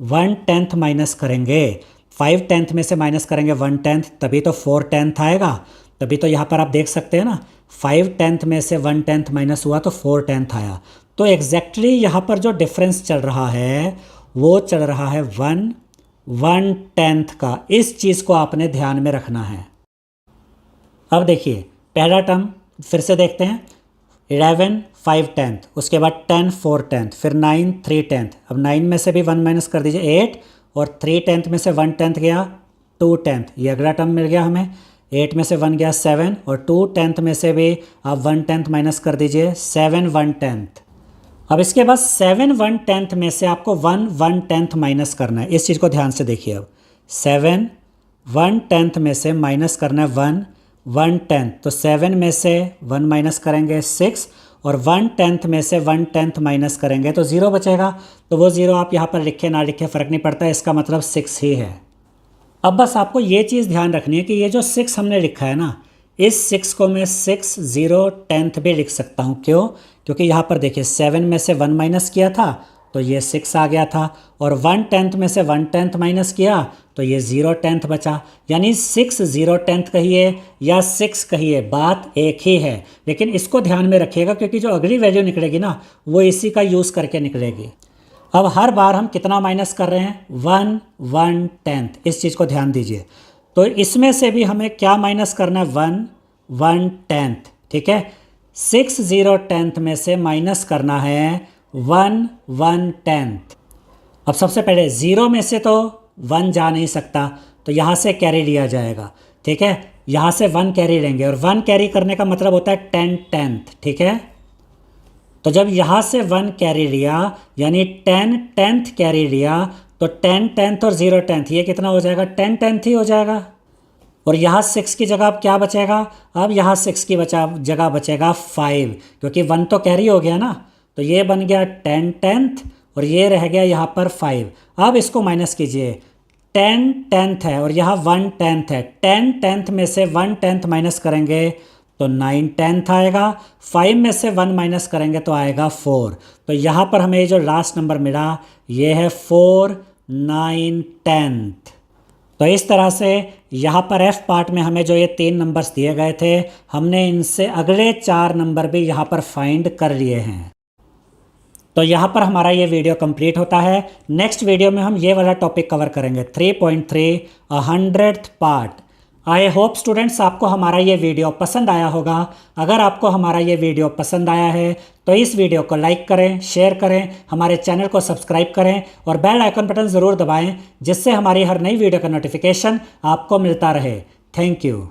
1 टेंथ माइनस करेंगे, 5 टेंथ में से माइनस करेंगे 1 टेंथ, तभी तो 4 टेंथ आएगा। तभी तो यहाँ पर आप देख सकते हैं ना 5 टेंथ में से 1 टेंथ माइनस हुआ तो 4 टेंथ आया। तो एग्जैक्टली यहाँ पर जो डिफरेंस चल रहा है वो चल रहा है 1 1 टेंथ का। इस चीज़ को आपने ध्यान में रखना है। अब देखिए पहला टर्म फिर से देखते हैं, 11 5 टेंथ, उसके बाद 10 4 टेंथ, फिर 9 3 टेंथ। अब 9 में से भी 1 माइनस कर दीजिए 8, और 3 टेंथ में से 1 टेंथ गया 2 टेंथ, ये अगला टर्म मिल गया हमें। 8 में से 1 गया 7, और 2 टेंथ में से भी आप 1 टेंथ माइनस कर दीजिए, 7 1 टेंथ। अब इसके बाद 7 1 टेंथ में से आपको 1 1 टेंथ माइनस करना है। इस चीज़ को ध्यान से देखिए। अब 7 1 टेंथ में से माइनस करना है 1 1 टेंथ, तो 7 में से 1 माइनस करेंगे 6, और 1 टेंथ में से 1 टेंथ माइनस करेंगे तो 0 बचेगा। तो वो 0 आप यहाँ पर लिखे ना लिखे फ़र्क नहीं पड़ता, इसका मतलब 6 ही है। अब बस आपको ये चीज़ ध्यान रखनी है कि ये जो 6 हमने लिखा है ना, इस 6 को मैं 6 0 टेंथ भी लिख सकता हूँ। क्यों, क्योंकि यहाँ पर देखिए 7 में से 1 माइनस किया था तो ये 6 आ गया था, और 1 टेंथ में से 1 टेंथ माइनस किया तो ये 0 टेंथ बचा। यानी 6 0 टेंथ कहिए या 6 कहिए, बात एक ही है। लेकिन इसको ध्यान में रखिएगा क्योंकि जो अगली वैल्यू निकलेगी ना वो इसी का यूज़ करके निकलेगी। अब हर बार हम कितना माइनस कर रहे हैं, 1 1 टेंथ, इस चीज़ को ध्यान दीजिए। तो इसमें से भी हमें क्या माइनस करना है, 1 1 टेंथ, ठीक है। 6 0 टेंथ में से माइनस करना है 1 1 टेंथ। अब सबसे पहले 0 में से तो 1 जा नहीं सकता, तो यहाँ से कैरी लिया जाएगा, ठीक है। यहाँ से 1 कैरी लेंगे, और 1 कैरी करने का मतलब होता है 10 टेंथ, ठीक है। तो जब यहाँ से 1 कैरी लिया यानी 10 टेंथ कैरी लिया, तो 10 टेंथ और 0 टेंथ ये कितना हो जाएगा, 10 टेंथ ही हो जाएगा। और यहाँ 6 की जगह अब क्या बचेगा, अब यहाँ 6 की जगह बचेगा 5, क्योंकि 1 तो कैरी हो गया ना, तो ये बन गया 10 10th और ये रह गया यहाँ पर 5। अब इसको माइनस कीजिए, 10 10th है और यहाँ 1 10th है, 10 10th में से 1 10th माइनस करेंगे तो 9 10th आएगा, 5 में से 1 माइनस करेंगे तो आएगा 4। तो यहाँ पर हमें जो लास्ट नंबर मिला ये है 4 9 10th। तो इस तरह से यहाँ पर एफ पार्ट में हमें जो ये 3 नंबर्स दिए गए थे, हमने इनसे अगले 4 नंबर भी यहाँ पर फाइंड कर लिए हैं। तो यहाँ पर हमारा ये वीडियो कंप्लीट होता है। नेक्स्ट वीडियो में हम ये वाला टॉपिक कवर करेंगे 3.3 100th part. I hope students आपको हमारा ये वीडियो पसंद आया होगा। अगर आपको हमारा ये वीडियो पसंद आया है तो इस वीडियो को लाइक करें, शेयर करें, हमारे चैनल को सब्सक्राइब करें और बेल आइकन बटन ज़रूर दबाएं, जिससे हमारी हर नई वीडियो का नोटिफिकेशन आपको मिलता रहे। Thank you.